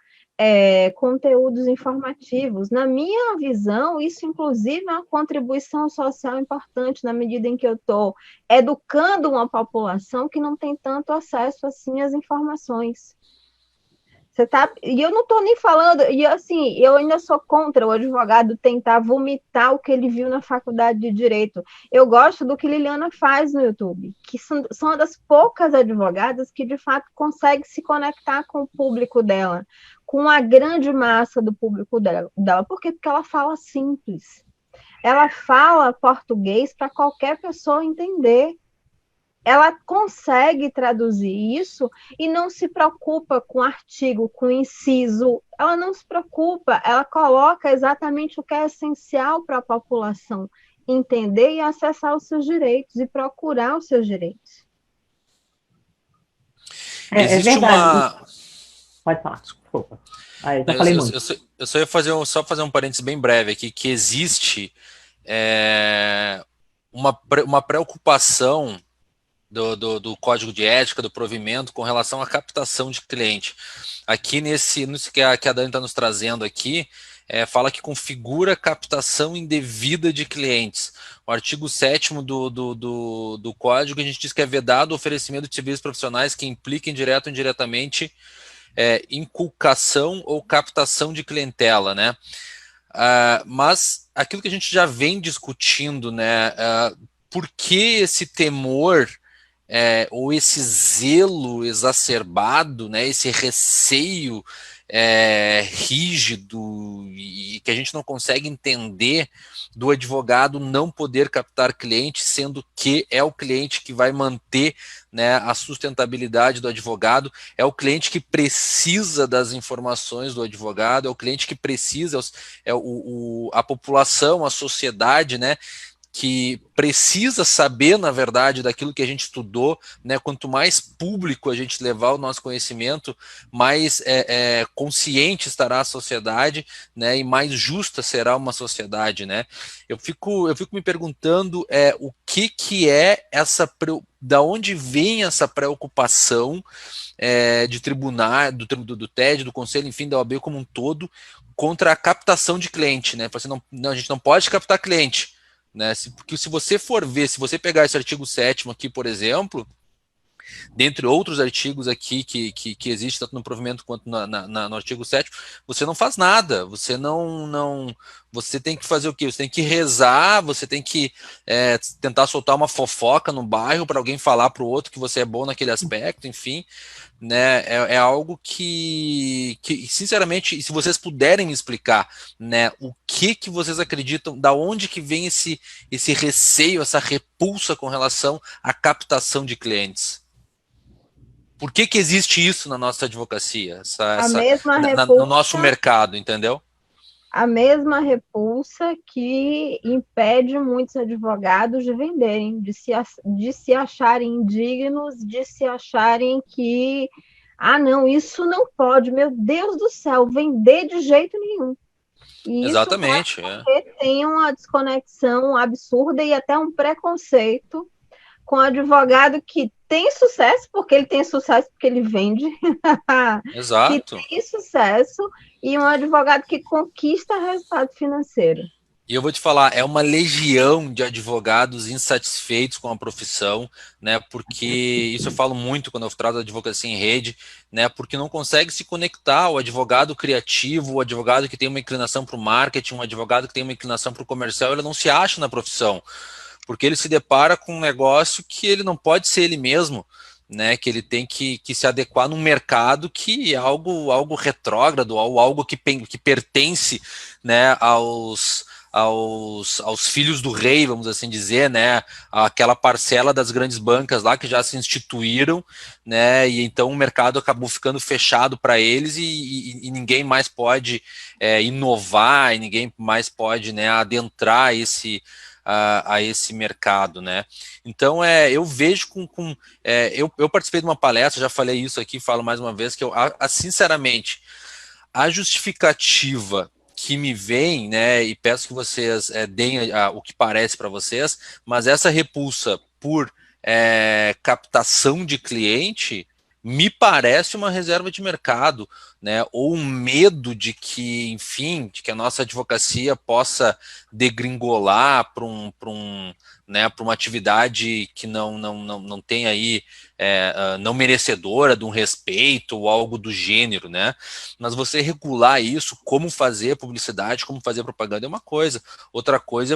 conteúdos informativos. Na minha visão, isso, inclusive, é uma contribuição social importante, na medida em que eu estou educando uma população que não tem tanto acesso, assim, às informações. E eu não estou nem falando, e assim, eu ainda sou contra o advogado tentar vomitar o que ele viu na faculdade de Direito. Eu gosto do que Liliana faz no YouTube, que são uma das poucas advogadas que, de fato, consegue se conectar com o público dela, com a grande massa do público dela. Por quê? Porque ela fala simples. Ela fala português para qualquer pessoa entender. Ela consegue traduzir isso e não se preocupa com artigo, com inciso. Ela não se preocupa, ela coloca exatamente o que é essencial para a população entender e acessar os seus direitos e procurar os seus direitos. Existe uma... Pode falar, desculpa. Já falei muito. Eu só ia fazer um parênteses bem breve aqui, que existe uma preocupação do código de ética, do provimento, com relação à captação de cliente. Aqui nisso que a Dani está nos trazendo aqui, fala que configura captação indevida de clientes. O artigo 7º do código, a gente diz que é vedado o oferecimento de serviços profissionais que impliquem direto ou indiretamente inculcação ou captação de clientela, né? Mas aquilo que a gente já vem discutindo, né? Por que esse temor ou esse zelo exacerbado, né? Esse receio rígido e que a gente não consegue entender do advogado não poder captar cliente, sendo que é o cliente que vai manter, né, a sustentabilidade do advogado, é o cliente que precisa das informações do advogado, é o cliente que precisa, a população, a sociedade, né, que precisa saber, na verdade, daquilo que a gente estudou, né? Quanto mais público a gente levar o nosso conhecimento, mais consciente estará a sociedade, né? E mais justa será uma sociedade, né? Eu fico me perguntando o que é da onde vem essa preocupação de tribunal, do TED, do Conselho, enfim, da OAB como um todo, contra a captação de cliente, né? Assim, não, a gente não pode captar cliente, né? Porque se você for ver, se você pegar esse artigo 7º aqui, por exemplo, dentre outros artigos aqui que existe tanto no provimento quanto no artigo 7º, você não faz nada, você você tem que fazer o quê? Você tem que rezar, você tem que tentar soltar uma fofoca no bairro para alguém falar para o outro que você é bom naquele aspecto, enfim, né? É algo que, sinceramente, se vocês puderem me explicar, né, o que vocês acreditam, da onde que vem esse receio, essa repulsa com relação à captação de clientes? Por que existe isso na nossa advocacia, no nosso mercado, entendeu? A mesma repulsa que impede muitos advogados de venderem, de se acharem indignos, de se acharem que, não, isso não pode, meu Deus do céu, vender de jeito nenhum. E exatamente. Isso porque tem uma desconexão absurda e até um preconceito com advogado que tem sucesso, porque ele vende. Exato. Que tem sucesso, e um advogado que conquista resultado financeiro. E eu vou te falar, é uma legião de advogados insatisfeitos com a profissão, né? Porque isso eu falo muito quando eu trato da advocacia em rede, né? Porque não consegue se conectar. O advogado criativo, o advogado que tem uma inclinação para o marketing, um advogado que tem uma inclinação para o comercial, ele não se acha na profissão, porque ele se depara com um negócio que ele não pode ser ele mesmo, né? Que ele tem que se adequar num mercado que é algo retrógrado, algo que pertence, né, aos filhos do rei, vamos assim dizer, né, aquela parcela das grandes bancas lá que já se instituíram, né, e então o mercado acabou ficando fechado para eles e ninguém mais pode inovar, e ninguém mais pode, né, adentrar a esse mercado, né? Então eu vejo eu participei de uma palestra, já falei isso aqui, falo mais uma vez, que eu sinceramente, a justificativa que me vem, né, e peço que vocês deem o que parece para vocês, mas essa repulsa por captação de cliente me parece uma reserva de mercado, né, ou um medo de que, enfim, de que a nossa advocacia possa degringolar para né, para uma atividade que não tem aí, não merecedora de um respeito ou algo do gênero, né? Mas você regular isso, como fazer publicidade, como fazer propaganda é uma coisa. Outra coisa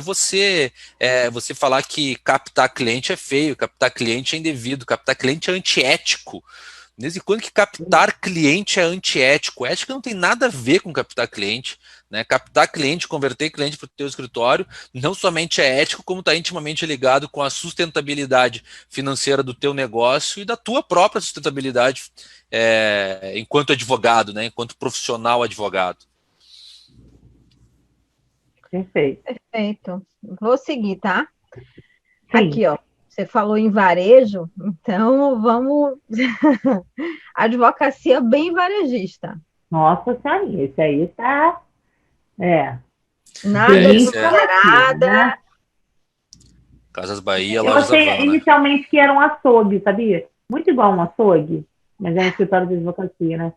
é você falar que captar cliente é feio, captar cliente é indevido, captar cliente é antiético. Desde quando que captar cliente é antiético? Ética não tem nada a ver com captar cliente, né? Captar cliente, converter cliente para o teu escritório, não somente é ético, como está intimamente ligado com a sustentabilidade financeira do teu negócio e da tua própria sustentabilidade enquanto advogado, né? Enquanto profissional advogado. Perfeito. Vou seguir, tá? Sim. Aqui, ó. Você falou em varejo, então vamos. Advocacia bem varejista. Nossa senhora, esse aí tá. Nada de mulherada. Né? Casas Bahia, Eu achei inicialmente que era um açougue, sabia? Muito igual um açougue, mas é um escritório de advocacia, né?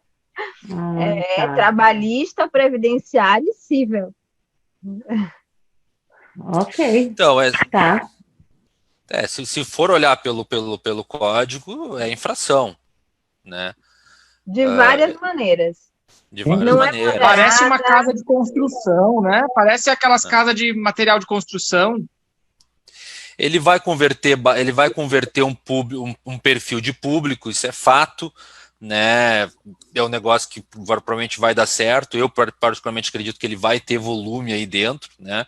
Tá. Trabalhista, previdenciário e civil. Ok. Então, tá. Se for olhar pelo código, é infração, né? De várias maneiras. De várias maneiras. Parece uma casa de construção, né? Parece aquelas casas de material de construção. Ele vai converter um perfil de público, isso é fato, né? É um negócio que provavelmente vai dar certo. Eu particularmente acredito que ele vai ter volume aí dentro, né?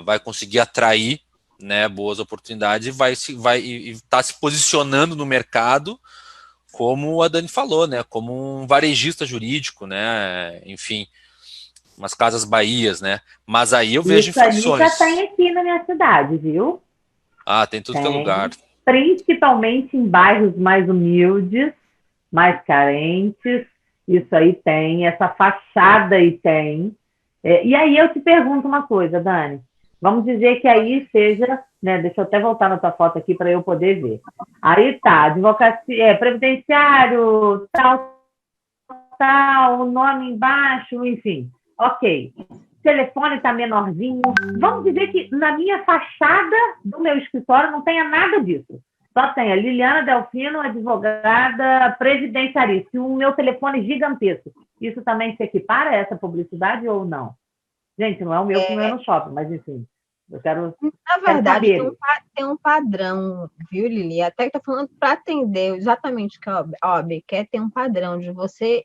Vai conseguir atrair, né, boas oportunidades e vai estar se posicionando no mercado, como a Dani falou, né? Como um varejista jurídico, né? Enfim, umas Casas Bahias, né? Mas aí eu vejo inflações. Isso ali já tem aqui na minha cidade, viu? Tem tudo que é lugar. Principalmente em bairros mais humildes, mais carentes. Isso aí tem, essa fachada aí tem. E aí eu te pergunto uma coisa, Dani. Vamos dizer que aí seja, né? Deixa eu até voltar na tua foto aqui para eu poder ver. Aí tá, advocacia, previdenciário, tal, o nome embaixo, enfim. Ok. O telefone está menorzinho. Vamos dizer que na minha fachada do meu escritório não tenha nada disso. Só tem a Liliana Delfino, advogada previdenciarista, e o meu telefone gigantesco. Isso também se equipara a essa publicidade ou não? Gente, não é o meu que não é no shopping, mas enfim, eu quero. Na verdade, tem um padrão, viu, Lili? Até que está falando para atender exatamente o que a OAB quer, tem um padrão de você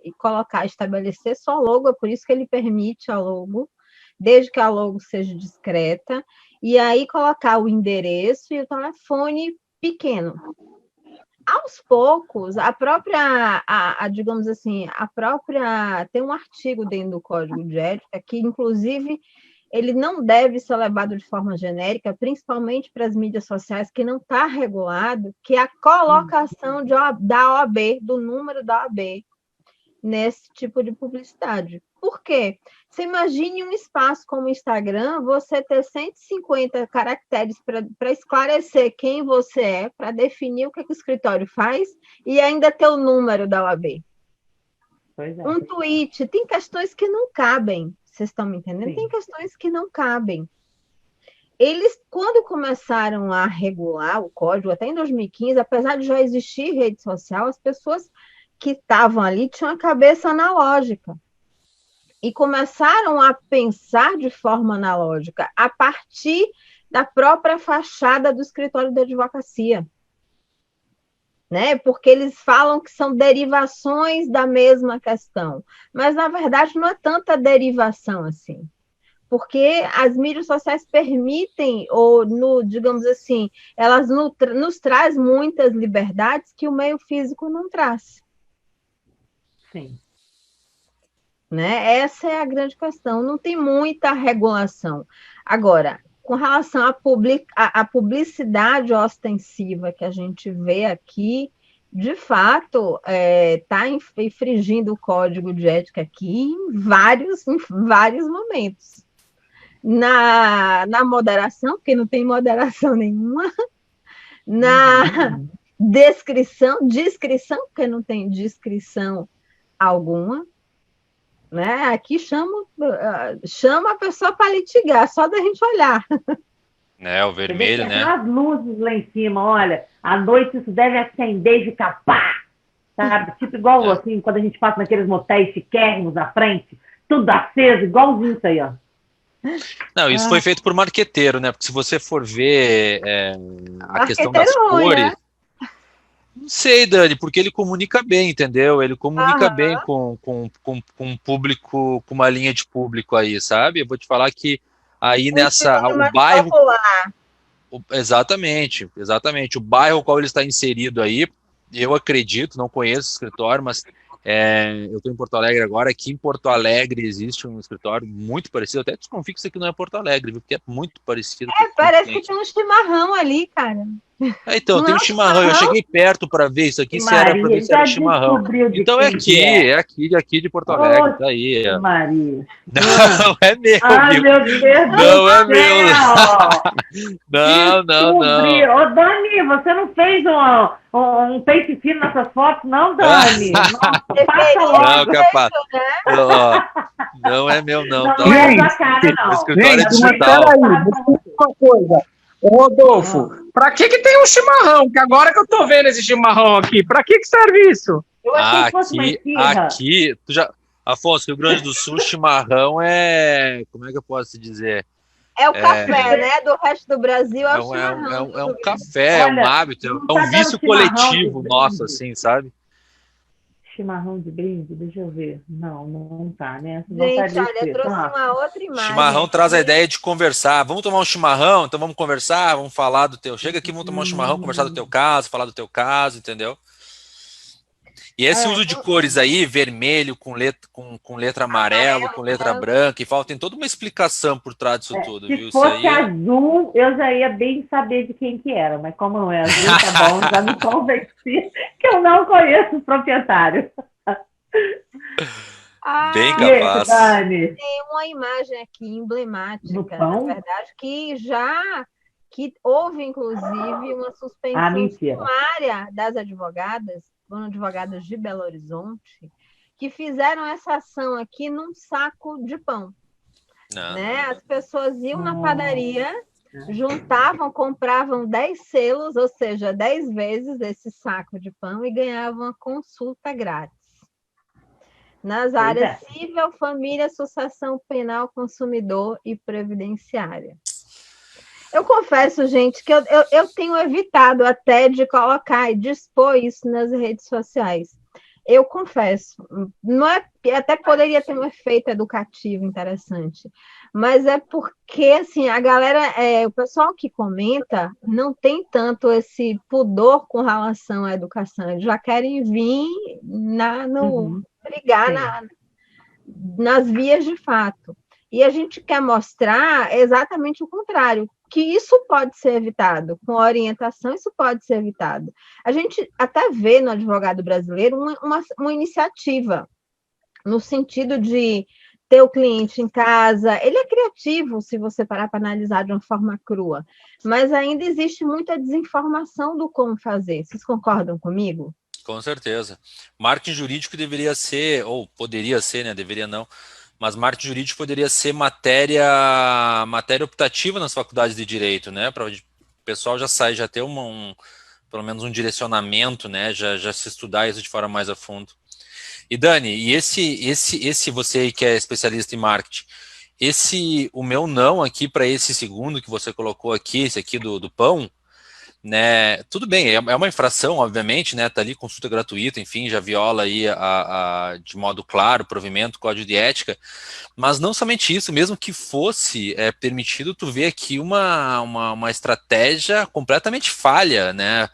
estabelecer só logo, é por isso que ele permite a logo, desde que a logo seja discreta, e aí colocar o endereço e o telefone pequeno. Aos poucos, digamos assim, tem um artigo dentro do Código de Ética que, inclusive, ele não deve ser levado de forma genérica, principalmente para as mídias sociais, que não está regulado, que é a colocação da OAB, do número da OAB, nesse tipo de publicidade. Por quê? Você imagine um espaço como o Instagram, você ter 150 caracteres para esclarecer quem você é, para definir o que o escritório faz, e ainda ter o número da OAB. Um tweet, tem questões que não cabem. Vocês estão me entendendo? Sim. Tem questões que não cabem. Eles, quando começaram a regular o código, até em 2015, apesar de já existir rede social, as pessoas que estavam ali tinham a cabeça analógica. E começaram a pensar de forma analógica, a partir da própria fachada do escritório da advocacia. Né? Porque eles falam que são derivações da mesma questão, mas na verdade não é tanta derivação assim, porque as mídias sociais permitem, digamos assim, elas nos traz muitas liberdades que o meio físico não traz. Sim. Né? Essa é a grande questão, não tem muita regulação. Agora, com relação à publicidade ostensiva que a gente vê aqui, de fato, está infringindo o Código de Ética aqui em vários momentos. Na moderação, porque não tem moderação nenhuma, na descrição, porque não tem descrição alguma. Né? Aqui chama a pessoa para litigar, só da gente olhar. O vermelho, né? As luzes lá em cima, olha, à noite isso deve acender e ficar pá, sabe? Tipo igual assim, quando a gente passa naqueles motéis chiquérrimos na frente, tudo aceso, igualzinho isso aí, ó. Não, isso foi feito por marqueteiro, né? Porque se você for ver a questão das cores... Né? Não sei, Dani, porque ele comunica bem, entendeu? Ele comunica bem com um público, com uma linha de público aí, sabe? Eu vou te falar que aí o bairro... Popular. Exatamente. O bairro ao qual ele está inserido aí, eu acredito, não conheço o escritório, mas eu estou em Porto Alegre agora. Aqui em Porto Alegre existe um escritório muito parecido, até desconfio que isso aqui não é Porto Alegre, viu? Porque é muito parecido. Parece que tem um chimarrão ali, cara. Então, tem um chimarrão. Eu cheguei perto para ver isso aqui, se era para ver se era chimarrão. Então é aqui de Porto Alegre, tá aí. Maria. Não é meu, meu Deus não é meu. Não. Ô, Dani, você não fez um pente fino nessas fotos, não, Dani? Passa logo. Não, capaz. Não é meu, não. Não é sua cara, não. Escritório digital. Uma coisa. Ô, Rodolfo, pra que tem um chimarrão? Que agora que eu tô vendo esse chimarrão aqui, pra que serve isso? Eu achei que fosse uma esfirra. Aqui, Afonso, Rio Grande do Sul, chimarrão é, como é que eu posso dizer? É o café, né? Do resto do Brasil é o É chimarrão. um café, é um Olha, hábito, não é um tá dando vício chimarrão coletivo de nosso, brinde? assim, sabe? Chimarrão de brinde, deixa eu ver. Não tá, né? Gente, Vontade de olha, eu ser. trouxe Tá. uma outra imagem Chimarrão traz a aqui. ideia de conversar. Vamos tomar um chimarrão? Então vamos conversar, vamos falar do teu. Chega aqui, vamos tomar um chimarrão, conversar do teu caso, falar do teu caso, entendeu? E esse uso de cores aí, vermelho com letra amarelo, com letra branca, e falta tem toda uma explicação por trás disso tudo, viu? Se Isso fosse aí. azul, eu já ia bem saber de quem que era, mas como não é azul, tá bom, já me convenci que eu não conheço o proprietário. Bem E esse, capaz. Dani? Tem uma imagem aqui No emblemática, pão? na verdade, que houve, inclusive, uma suspensão mentira. sumária das advogadas de Belo Horizonte, que fizeram essa ação aqui num saco de pão. Né? As pessoas iam na padaria, juntavam, compravam 10 selos, ou seja, 10 vezes esse saco de pão e ganhavam a consulta grátis. Nas áreas civil, família, sucessão penal, consumidor e previdenciária. Eu confesso, gente, que eu tenho evitado até de colocar e dispor isso nas redes sociais. Eu confesso, não é, até poderia ter um efeito educativo interessante, mas é porque assim, a galera, o pessoal que comenta não tem tanto esse pudor com relação à educação, eles já querem vir brigar nas vias de fato. E a gente quer mostrar exatamente o contrário, que isso pode ser evitado, com orientação, isso pode ser evitado. A gente até vê no advogado brasileiro uma iniciativa, no sentido de ter o cliente em casa. Ele é criativo, se você parar para analisar de uma forma crua, mas ainda existe muita desinformação do como fazer. Vocês concordam comigo? Com certeza. Marketing jurídico deveria ser, ou poderia ser, né? Deveria não. Mas marketing jurídico poderia ser matéria optativa nas faculdades de direito, né? Para o pessoal já ter pelo menos um direcionamento, né? Já se estudar isso de forma mais a fundo. E Dani, e esse você aí que é especialista em marketing, o meu não aqui para esse segundo que você colocou aqui, esse aqui do pão, né? Tudo bem, é uma infração, obviamente, né? Tá ali consulta gratuita, enfim, já viola aí de modo claro o provimento, código de ética, mas não somente isso, mesmo que fosse permitido, tu vê aqui uma estratégia completamente falha, né?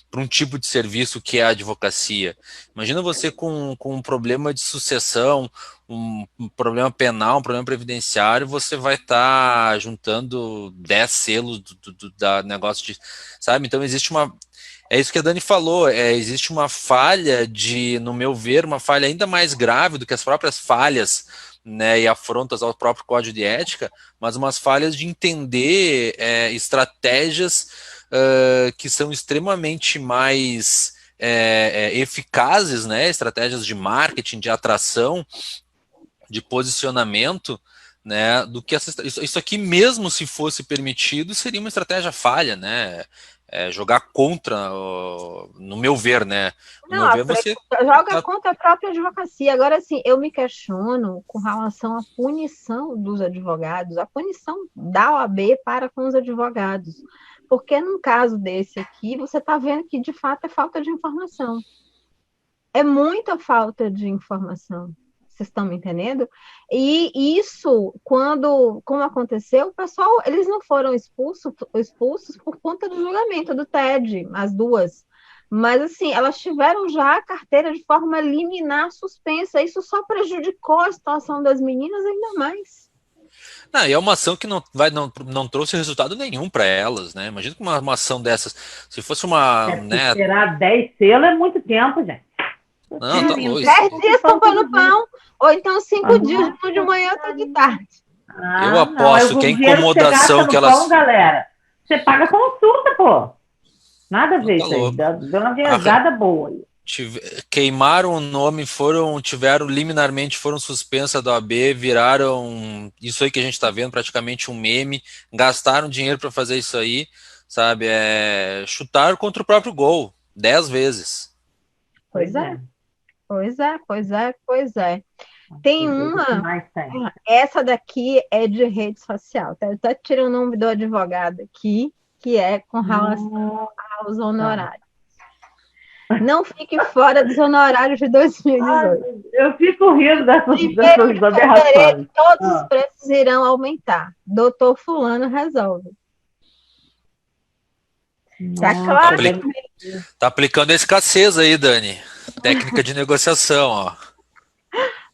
Para um tipo de serviço que é a advocacia. Imagina você com um problema de sucessão, um problema penal, um problema previdenciário, você vai estar juntando 10 selos da negócio de, sabe? Então existe é isso que a Dani falou, existe uma falha no meu ver, uma falha ainda mais grave do que as próprias falhas, né, e afrontas ao próprio código de ética, mas umas falhas de entender estratégias que são extremamente mais eficazes, né, estratégias de marketing, de atração, de posicionamento, né, do que isso aqui, mesmo se fosse permitido, seria uma estratégia falha, né, jogar contra, no meu ver, né, Não, você joga contra a própria advocacia. Agora, assim, eu me questiono com relação à punição dos advogados, a punição da OAB para com os advogados. Porque num caso desse aqui, você está vendo que, de fato, é falta de informação. É muita falta de informação. Vocês estão me entendendo? E isso, como aconteceu, o pessoal, eles não foram expulsos por conta do julgamento do TED, as duas. Mas, assim, elas tiveram já a carteira de forma liminar suspensa. Isso só prejudicou a situação das meninas ainda mais. Não, e é uma ação que não trouxe resultado nenhum para elas, né? Imagina que uma ação dessas, se fosse uma... né? Esperar 10 selos é muito tempo, gente. Não, tá louco. 10 dias comprando pão, ou então 5 dias, um de manhã, outro de tarde. Eu aposto que a incomodação que elas... Pão, galera, você paga consulta, pô. Nada a ver isso aí. Deu uma viajada boa aí. Queimaram o nome, liminarmente foram suspensas da OAB, viraram isso aí que a gente está vendo, praticamente um meme, gastaram dinheiro para fazer isso aí, sabe? Chutaram contra o próprio gol, 10 vezes. Pois é. Pois é, pois é, pois é. Tem O que uma, mais tem? essa daqui é de rede social, tá? Eu até tirei o nome do advogado aqui, que é com relação aos honorários. Não fique fora dos honorários de 2018. Eu fico rindo dessas Primeiro de aberrações. fevereiro, todos os preços irão aumentar. Doutor Fulano resolve. Tá claro. Tá aplicando a escassez aí, Dani. Técnica de negociação, ó.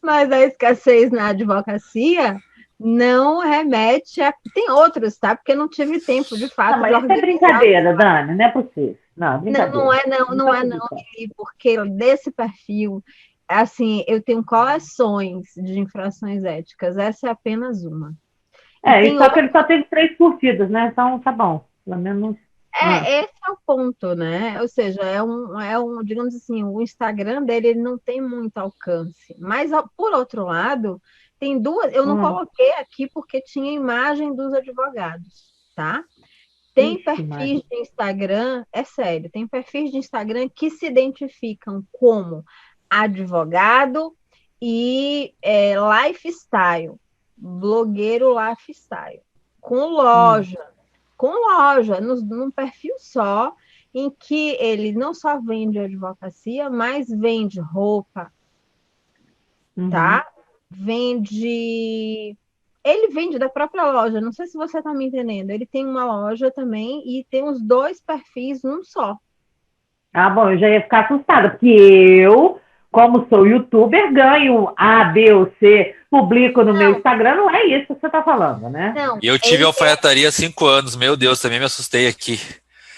Mas a escassez na advocacia não remete a... Tem outros, tá? Porque eu não tive tempo, de fato, Não, mas isso é brincadeira, Dani, não é possível. Não, brincadeira. Não é, Lili, porque desse perfil, assim, eu tenho coleções de infrações éticas, essa é apenas uma. E só que ele só teve 3 curtidas, né? Então tá bom, pelo menos. Esse é o ponto, né? Ou seja, digamos assim, o Instagram dele ele não tem muito alcance. Mas, por outro lado, tem duas. Eu não coloquei aqui porque tinha imagem dos advogados, tá? Tem perfis de Instagram, é sério, tem perfis de Instagram que se identificam como advogado e lifestyle, blogueiro lifestyle, com loja num perfil só, em que ele não só vende advocacia, mas vende roupa, tá? Ele vende da própria loja, não sei se você está me entendendo. Ele tem uma loja também e tem os 2 perfis num só. Ah, bom, eu já ia ficar assustada, porque eu, como sou youtuber, ganho A, B ou C, publico no meu Instagram, não é isso que você está falando, né? Não. E eu tive alfaiataria há 5 anos, meu Deus, também me assustei aqui.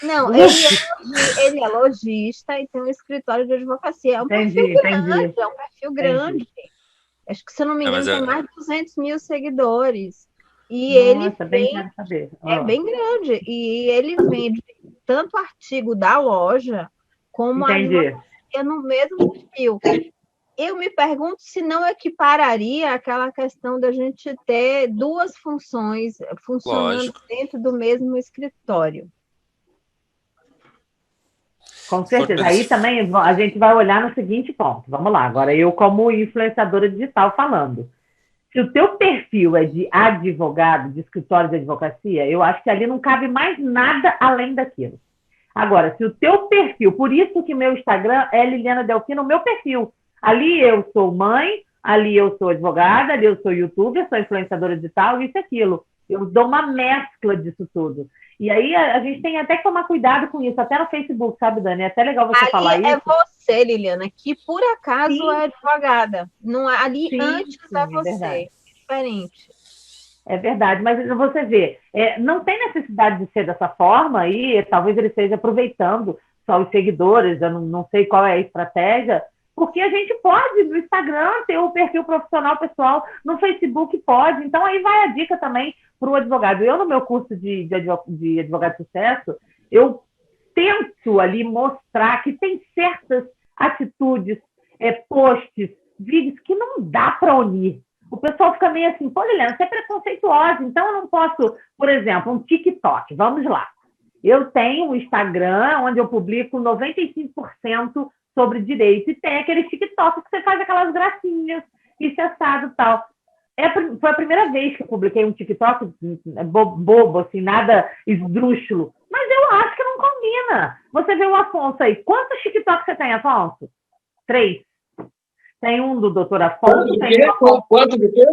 Não, ele é lojista e tem um escritório de advocacia. É um perfil grande. Acho que, se eu não me engano, tem mais de 200 mil seguidores. E ele quero saber. É bem grande. E ele vende tanto artigo da loja como a advocacia no mesmo perfil. Eu me pergunto se não equipararia aquela questão da gente ter 2 funções funcionando dentro do mesmo escritório. Com certeza. Aí também a gente vai olhar no seguinte ponto. Vamos lá. Agora, eu como influenciadora digital falando. Se o teu perfil é de advogado, de escritório de advocacia, eu acho que ali não cabe mais nada além daquilo. Agora, se o teu perfil, por isso que meu Instagram é Liliana Delfino, o meu perfil. Ali eu sou mãe, ali eu sou advogada, ali eu sou youtuber, sou influenciadora digital, isso e aquilo. Eu dou uma mescla disso tudo. E aí a gente tem até que tomar cuidado com isso, até no Facebook, sabe, Dani? É até legal você falar isso. É você, Liliana, que por acaso é advogada. Não, ali antes é você. É diferente. É verdade, mas você vê, não tem necessidade de ser dessa forma e talvez ele esteja aproveitando só os seguidores, eu não sei qual é a estratégia, porque a gente pode no Instagram ter o perfil profissional pessoal, no Facebook pode, então aí vai a dica também para o advogado. Eu, no meu curso de advogado de sucesso, eu tento ali mostrar que tem certas atitudes, posts, vídeos que não dá para unir. O pessoal fica meio assim, pô, Liliana, você é preconceituosa, então eu não posso, por exemplo, um TikTok, vamos lá. Eu tenho um Instagram onde eu publico 95% sobre direito, e tem aquele TikTok que você faz aquelas gracinhas, isso é assado e tal. Foi a primeira vez que eu publiquei um TikTok bobo, assim, nada esdrúxulo, mas eu acho que não combina. Você vê o Afonso aí, quantos TikToks você tem, Afonso? 3. Tem um do Dr. Afonso. Quanto do quê?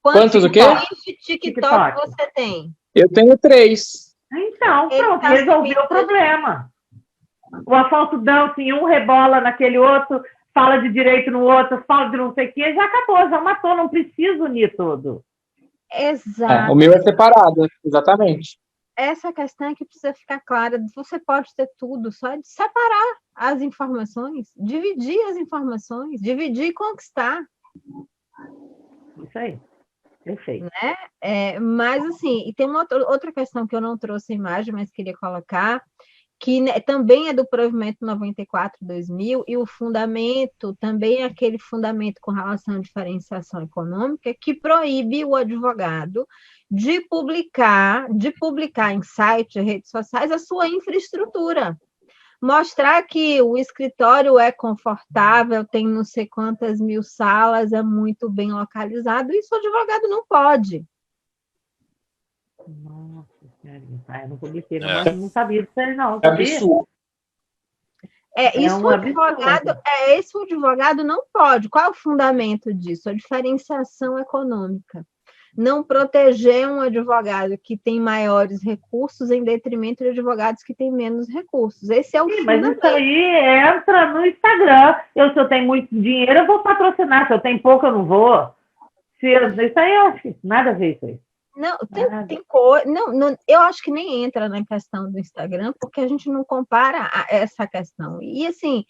Quanto do quê? Quantos TikTok você tem? Eu tenho 3. Então, pronto, resolveu o problema. O Afonso dança em um, rebola naquele outro, fala de direito no outro, fala de não sei o quê, já acabou, já matou, não preciso unir tudo. Exato. O meu é separado, exatamente. Essa questão é que precisa ficar clara. Você pode ter tudo, só é de separar as informações, dividir as informações, dividir e conquistar. Isso aí. Perfeito. Né? Mas, assim, e tem uma outra questão que eu não trouxe a imagem, mas queria colocar, que também é do provimento 94/2000, e o fundamento também é aquele fundamento com relação à diferenciação econômica que proíbe o advogado de publicar em sites, redes sociais, a sua infraestrutura. Mostrar que o escritório é confortável, tem não sei quantas mil salas, é muito bem localizado, isso o advogado não pode. Nossa, eu não publiquei, mas não sabia disso aí, não. É absurdo. Isso o advogado não pode. Qual é o fundamento disso? A diferenciação econômica. Não proteger um advogado que tem maiores recursos em detrimento de advogados que têm menos recursos. Esse é o fundamento. Mas isso aí entra no Instagram. Se eu tenho muito dinheiro, eu vou patrocinar. Se eu tenho pouco, eu não vou. Isso aí eu acho que nada a ver isso aí. Não, tem coisa. Não, eu acho que nem entra na questão do Instagram, porque a gente não compara essa questão. E assim,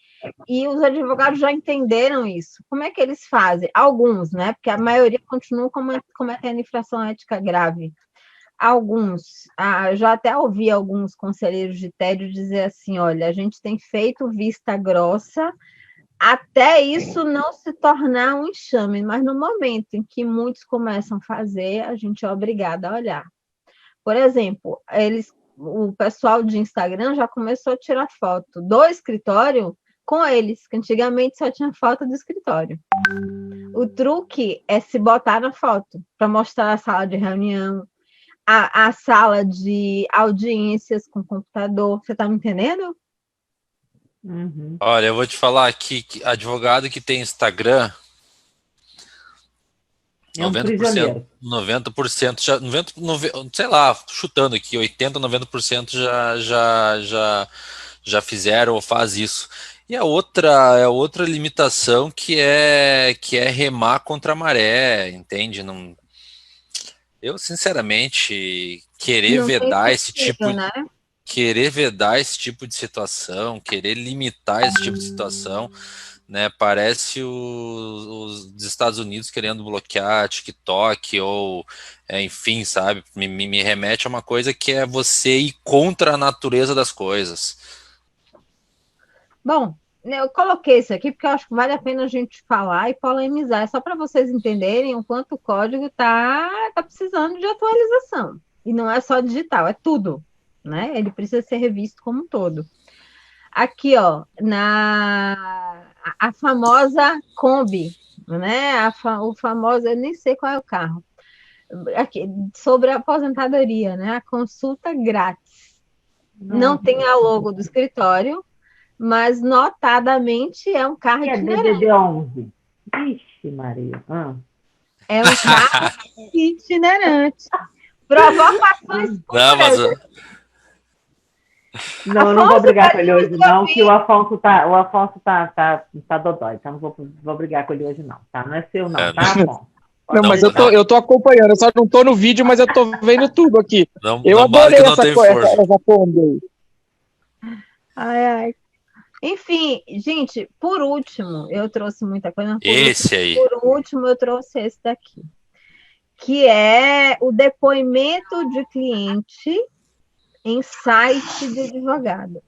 os advogados já entenderam isso. Como é que eles fazem? Alguns, né? Porque a maioria continua cometendo infração ética grave. Alguns, já até ouvi alguns conselheiros de tédio dizer assim: olha, a gente tem feito vista grossa até isso não se tornar um enxame, mas no momento em que muitos começam a fazer, a gente é obrigada a olhar. Por exemplo, o pessoal de Instagram já começou a tirar foto do escritório com eles, que antigamente só tinha foto do escritório. O truque é se botar na foto, para mostrar a sala de reunião, a sala de audiências com computador. Você está me entendendo? Uhum. Olha, eu vou te falar aqui que advogado que tem Instagram, 90% já, 90, sei lá, chutando aqui, 80, 90% já fizeram ou faz isso. E a outra limitação que é remar contra a maré, entende? Não, eu sinceramente querer Não tem vedar esse sentido, tipo né? querer vedar esse tipo de situação, querer limitar esse tipo de situação, né? Parece os Estados Unidos querendo bloquear TikTok ou, enfim, sabe? Me remete a uma coisa que é você ir contra a natureza das coisas. Bom, eu coloquei isso aqui porque eu acho que vale a pena a gente falar e polemizar. É só para vocês entenderem o quanto o código tá precisando de atualização. E não é só digital, é tudo, né? Ele precisa ser revisto como um todo. Aqui, ó, a famosa Kombi, né? O famoso, eu nem sei qual é o carro. Aqui, sobre a aposentadoria, né? A consulta grátis. Não tem a logo do escritório, mas notadamente é um carro itinerante. DDD-11. Ixi, Maria. É um carro itinerante. Provocações públicas. Não, eu não vou brigar com ele hoje, não, que o Afonso tá dodói, tá? Não vou brigar com ele hoje, não, tá? Não é seu, não, tá, Afonso? Não, mas eu tô acompanhando, eu só não tô no vídeo, mas eu tô vendo tudo aqui. Eu adorei essa Kombi aí. Ai. Enfim, gente, por último, eu trouxe muita coisa. Por último, eu trouxe esse daqui, que é o depoimento de cliente em site de advogado.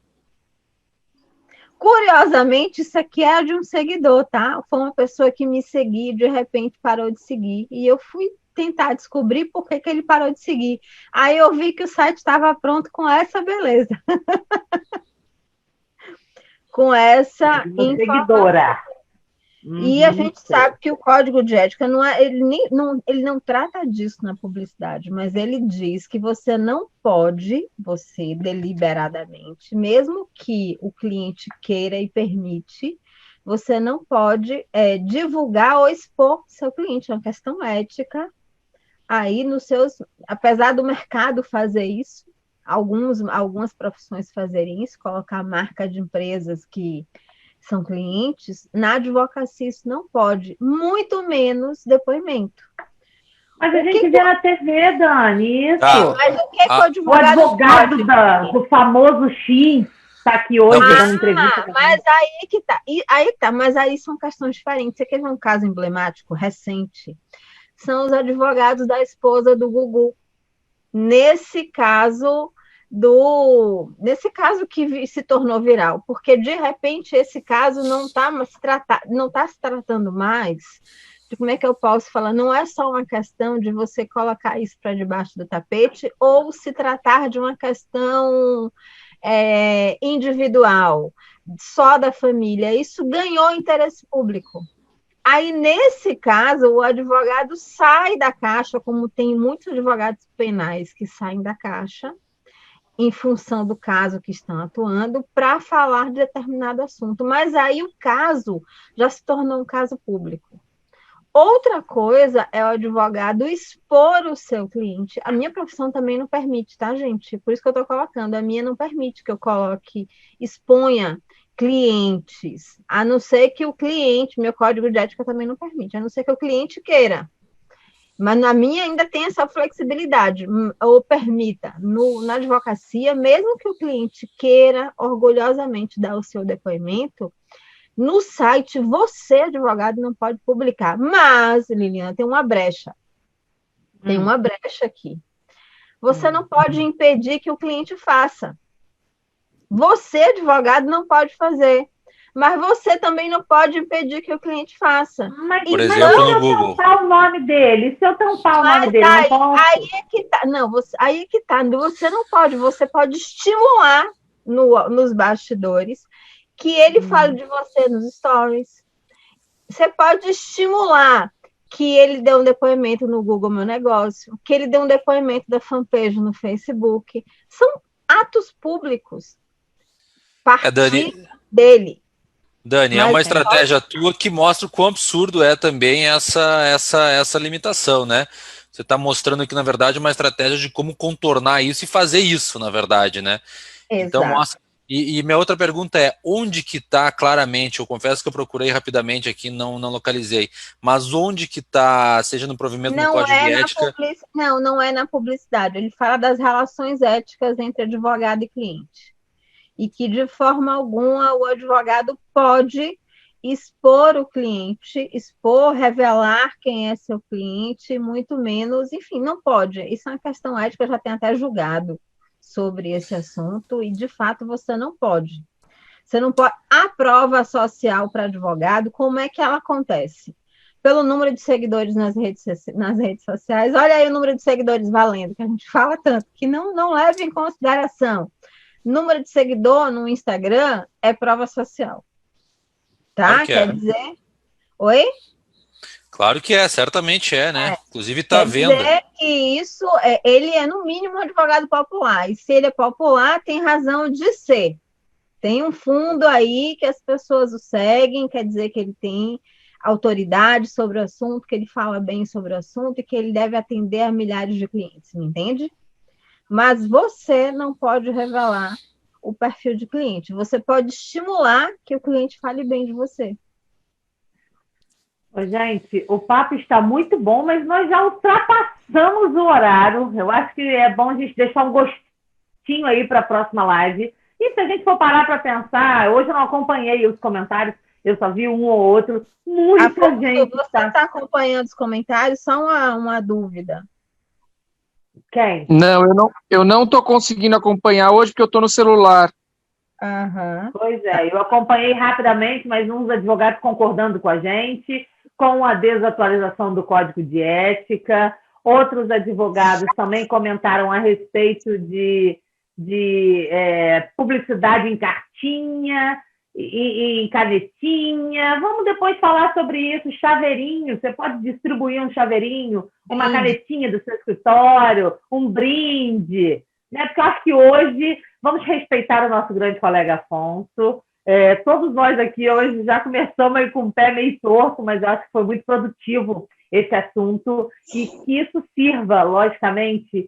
Curiosamente, isso aqui é de um seguidor, tá? Foi uma pessoa que me seguia e de repente parou de seguir. E eu fui tentar descobrir por que ele parou de seguir. Aí eu vi que o site estava pronto com essa beleza. Com essa seguidora. E a gente sabe que o código de ética ele não trata disso na publicidade, mas ele diz que você não pode, você deliberadamente, mesmo que o cliente queira e permite, você não pode divulgar ou expor seu cliente. É uma questão ética. Aí apesar do mercado fazer isso, algumas profissões fazerem isso, colocar a marca de empresas que são clientes, na advocacia isso não pode, muito menos depoimento. Mas a gente vê na TV, Dani, isso. Mas o que o advogado do famoso X está aqui hoje dando entrevista. Mas aí tá, mas aí são questões diferentes. Você quer ver um caso emblemático, recente? São os advogados da esposa do Gugu. Nesse caso que se tornou viral, porque de repente esse caso não está se tratando mais de, como é que eu posso falar, não é só uma questão de você colocar isso para debaixo do tapete ou se tratar de uma questão individual, só da família, isso ganhou interesse público. Aí, nesse caso, o advogado sai da caixa, como tem muitos advogados penais que saem da caixa, em função do caso que estão atuando, para falar de determinado assunto. Mas aí o caso já se tornou um caso público. Outra coisa é o advogado expor o seu cliente. A minha profissão também não permite, tá, gente? Por isso que eu estou colocando. A minha não permite que eu coloque, exponha clientes, a não ser que o cliente, meu código de ética também não permite, a não ser que o cliente queira. Mas na minha ainda tem essa flexibilidade, ou permita, na advocacia, mesmo que o cliente queira orgulhosamente dar o seu depoimento, no site você, advogado, não pode publicar. Mas, Liliana, tem uma brecha. Tem uma brecha aqui. Você não pode impedir que o cliente faça. Você, advogado, não pode fazer. Mas você também não pode impedir que o cliente faça. Por exemplo, no Google. Se eu tampar o nome dele, não posso. Aí é que tá. Não, aí é que tá. Você não pode. Você pode estimular nos bastidores que ele fale de você nos stories. Você pode estimular que ele dê um depoimento no Google Meu Negócio, que ele dê um depoimento da fanpage no Facebook. São atos públicos. Partir dele. Dani, é uma estratégia tua que mostra o quão absurdo é também essa limitação, né? Você está mostrando aqui, na verdade, uma estratégia de como contornar isso e fazer isso, na verdade, né? Exato. Então, mostra. E minha outra pergunta é, onde que está claramente, eu confesso que eu procurei rapidamente aqui, não localizei, mas onde que está, seja no provimento do Código de Ética? Não é na publicidade, ele fala das relações éticas entre advogado e cliente. E que, de forma alguma, o advogado pode expor o cliente, revelar quem é seu cliente, muito menos, enfim, não pode. Isso é uma questão ética, já tem até julgado sobre esse assunto, e, de fato, você não pode. Você não pode. A prova social para advogado, como é que ela acontece? Pelo número de seguidores nas redes sociais. Olha aí o número de seguidores valendo, que a gente fala tanto, que não leva em consideração. Número de seguidor no Instagram é prova social. Tá? Claro que Quer dizer... Oi? Claro que é, certamente é, né? Inclusive está vendo. Quer dizer que isso, ele é no mínimo um advogado popular. E se ele é popular, tem razão de ser. Tem um fundo aí que as pessoas o seguem, quer dizer que ele tem autoridade sobre o assunto, que ele fala bem sobre o assunto e que ele deve atender a milhares de clientes, me entende? Mas você não pode revelar o perfil de cliente. Você pode estimular que o cliente fale bem de você. Gente, o papo está muito bom, mas nós já ultrapassamos o horário. Eu acho que é bom a gente deixar um gostinho aí para a próxima live. E se a gente for parar para pensar, hoje eu não acompanhei os comentários, eu só vi um ou outro. Muita gente. Você está acompanhando os comentários? Só uma dúvida. Quem? Não, eu não estou conseguindo acompanhar hoje porque eu estou no celular. Pois é, eu acompanhei rapidamente, mas uns advogados concordando com a gente, com a desatualização do Código de Ética. Outros advogados também comentaram a respeito de publicidade em cartinha e em canetinha. Vamos depois falar sobre isso. Chaveirinho, você pode distribuir um chaveirinho, uma canetinha do seu escritório, um brinde, né? Porque eu acho que hoje vamos respeitar o nosso grande colega Afonso. Todos nós aqui hoje já começamos aí com o pé meio torto, mas eu acho que foi muito produtivo esse assunto e que isso sirva, logicamente,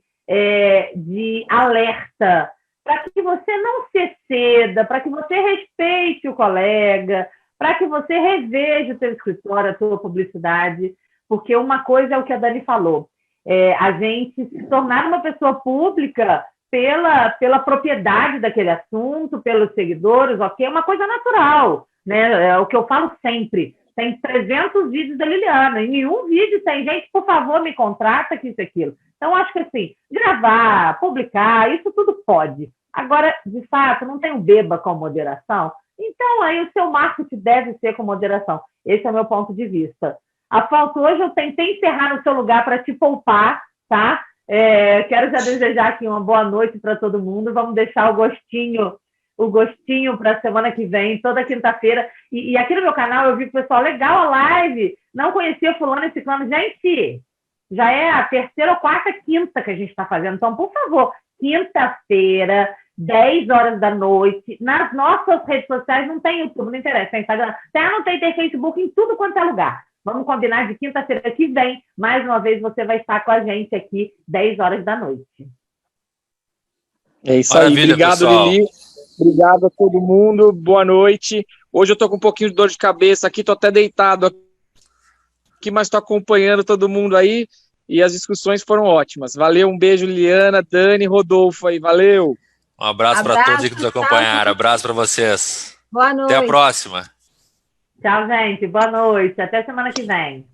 de alerta para que você não se exceda, para que você respeite o colega, para que você reveja o seu escritório, a sua publicidade, porque uma coisa é o que a Dani falou, a gente se tornar uma pessoa pública pela propriedade daquele assunto, pelos seguidores, ok? É uma coisa natural, né? É o que eu falo sempre. Tem 300 vídeos da Liliana, em nenhum vídeo tem gente, por favor, me contrata, que isso e aquilo. Então, acho que assim, gravar, publicar, isso tudo pode. Agora, de fato, não tem o beba com moderação, então aí o seu marketing deve ser com moderação. Esse é o meu ponto de vista. Afonso, hoje eu tentei encerrar no seu lugar para te poupar, tá? Quero já desejar aqui uma boa noite para todo mundo. Vamos deixar o gostinho para a semana que vem, toda quinta-feira. E aqui no meu canal eu vi que o pessoal, legal a live, não conhecia fulano e ciclano. Gente, já é a terceira ou quarta quinta que a gente está fazendo. Então, por favor, quinta-feira, 10 horas da noite, nas nossas redes sociais, não tem YouTube, não interessa, tem Instagram, não tem Facebook, em tudo quanto é lugar. Vamos combinar de quinta-feira que vem, mais uma vez você vai estar com a gente aqui, 10 horas da noite. É isso aí, obrigado, pessoal. Lili. Obrigado a todo mundo, boa noite. Hoje eu tô com um pouquinho de dor de cabeça aqui, tô até deitado aqui, mas tô acompanhando todo mundo aí e as discussões foram ótimas. Valeu, um beijo, Liliana, Dani, Rodolfo aí, valeu. Um abraço para todos que nos acompanharam, abraço para vocês. Boa noite. Até a próxima. Tchau, gente, boa noite, até semana que vem.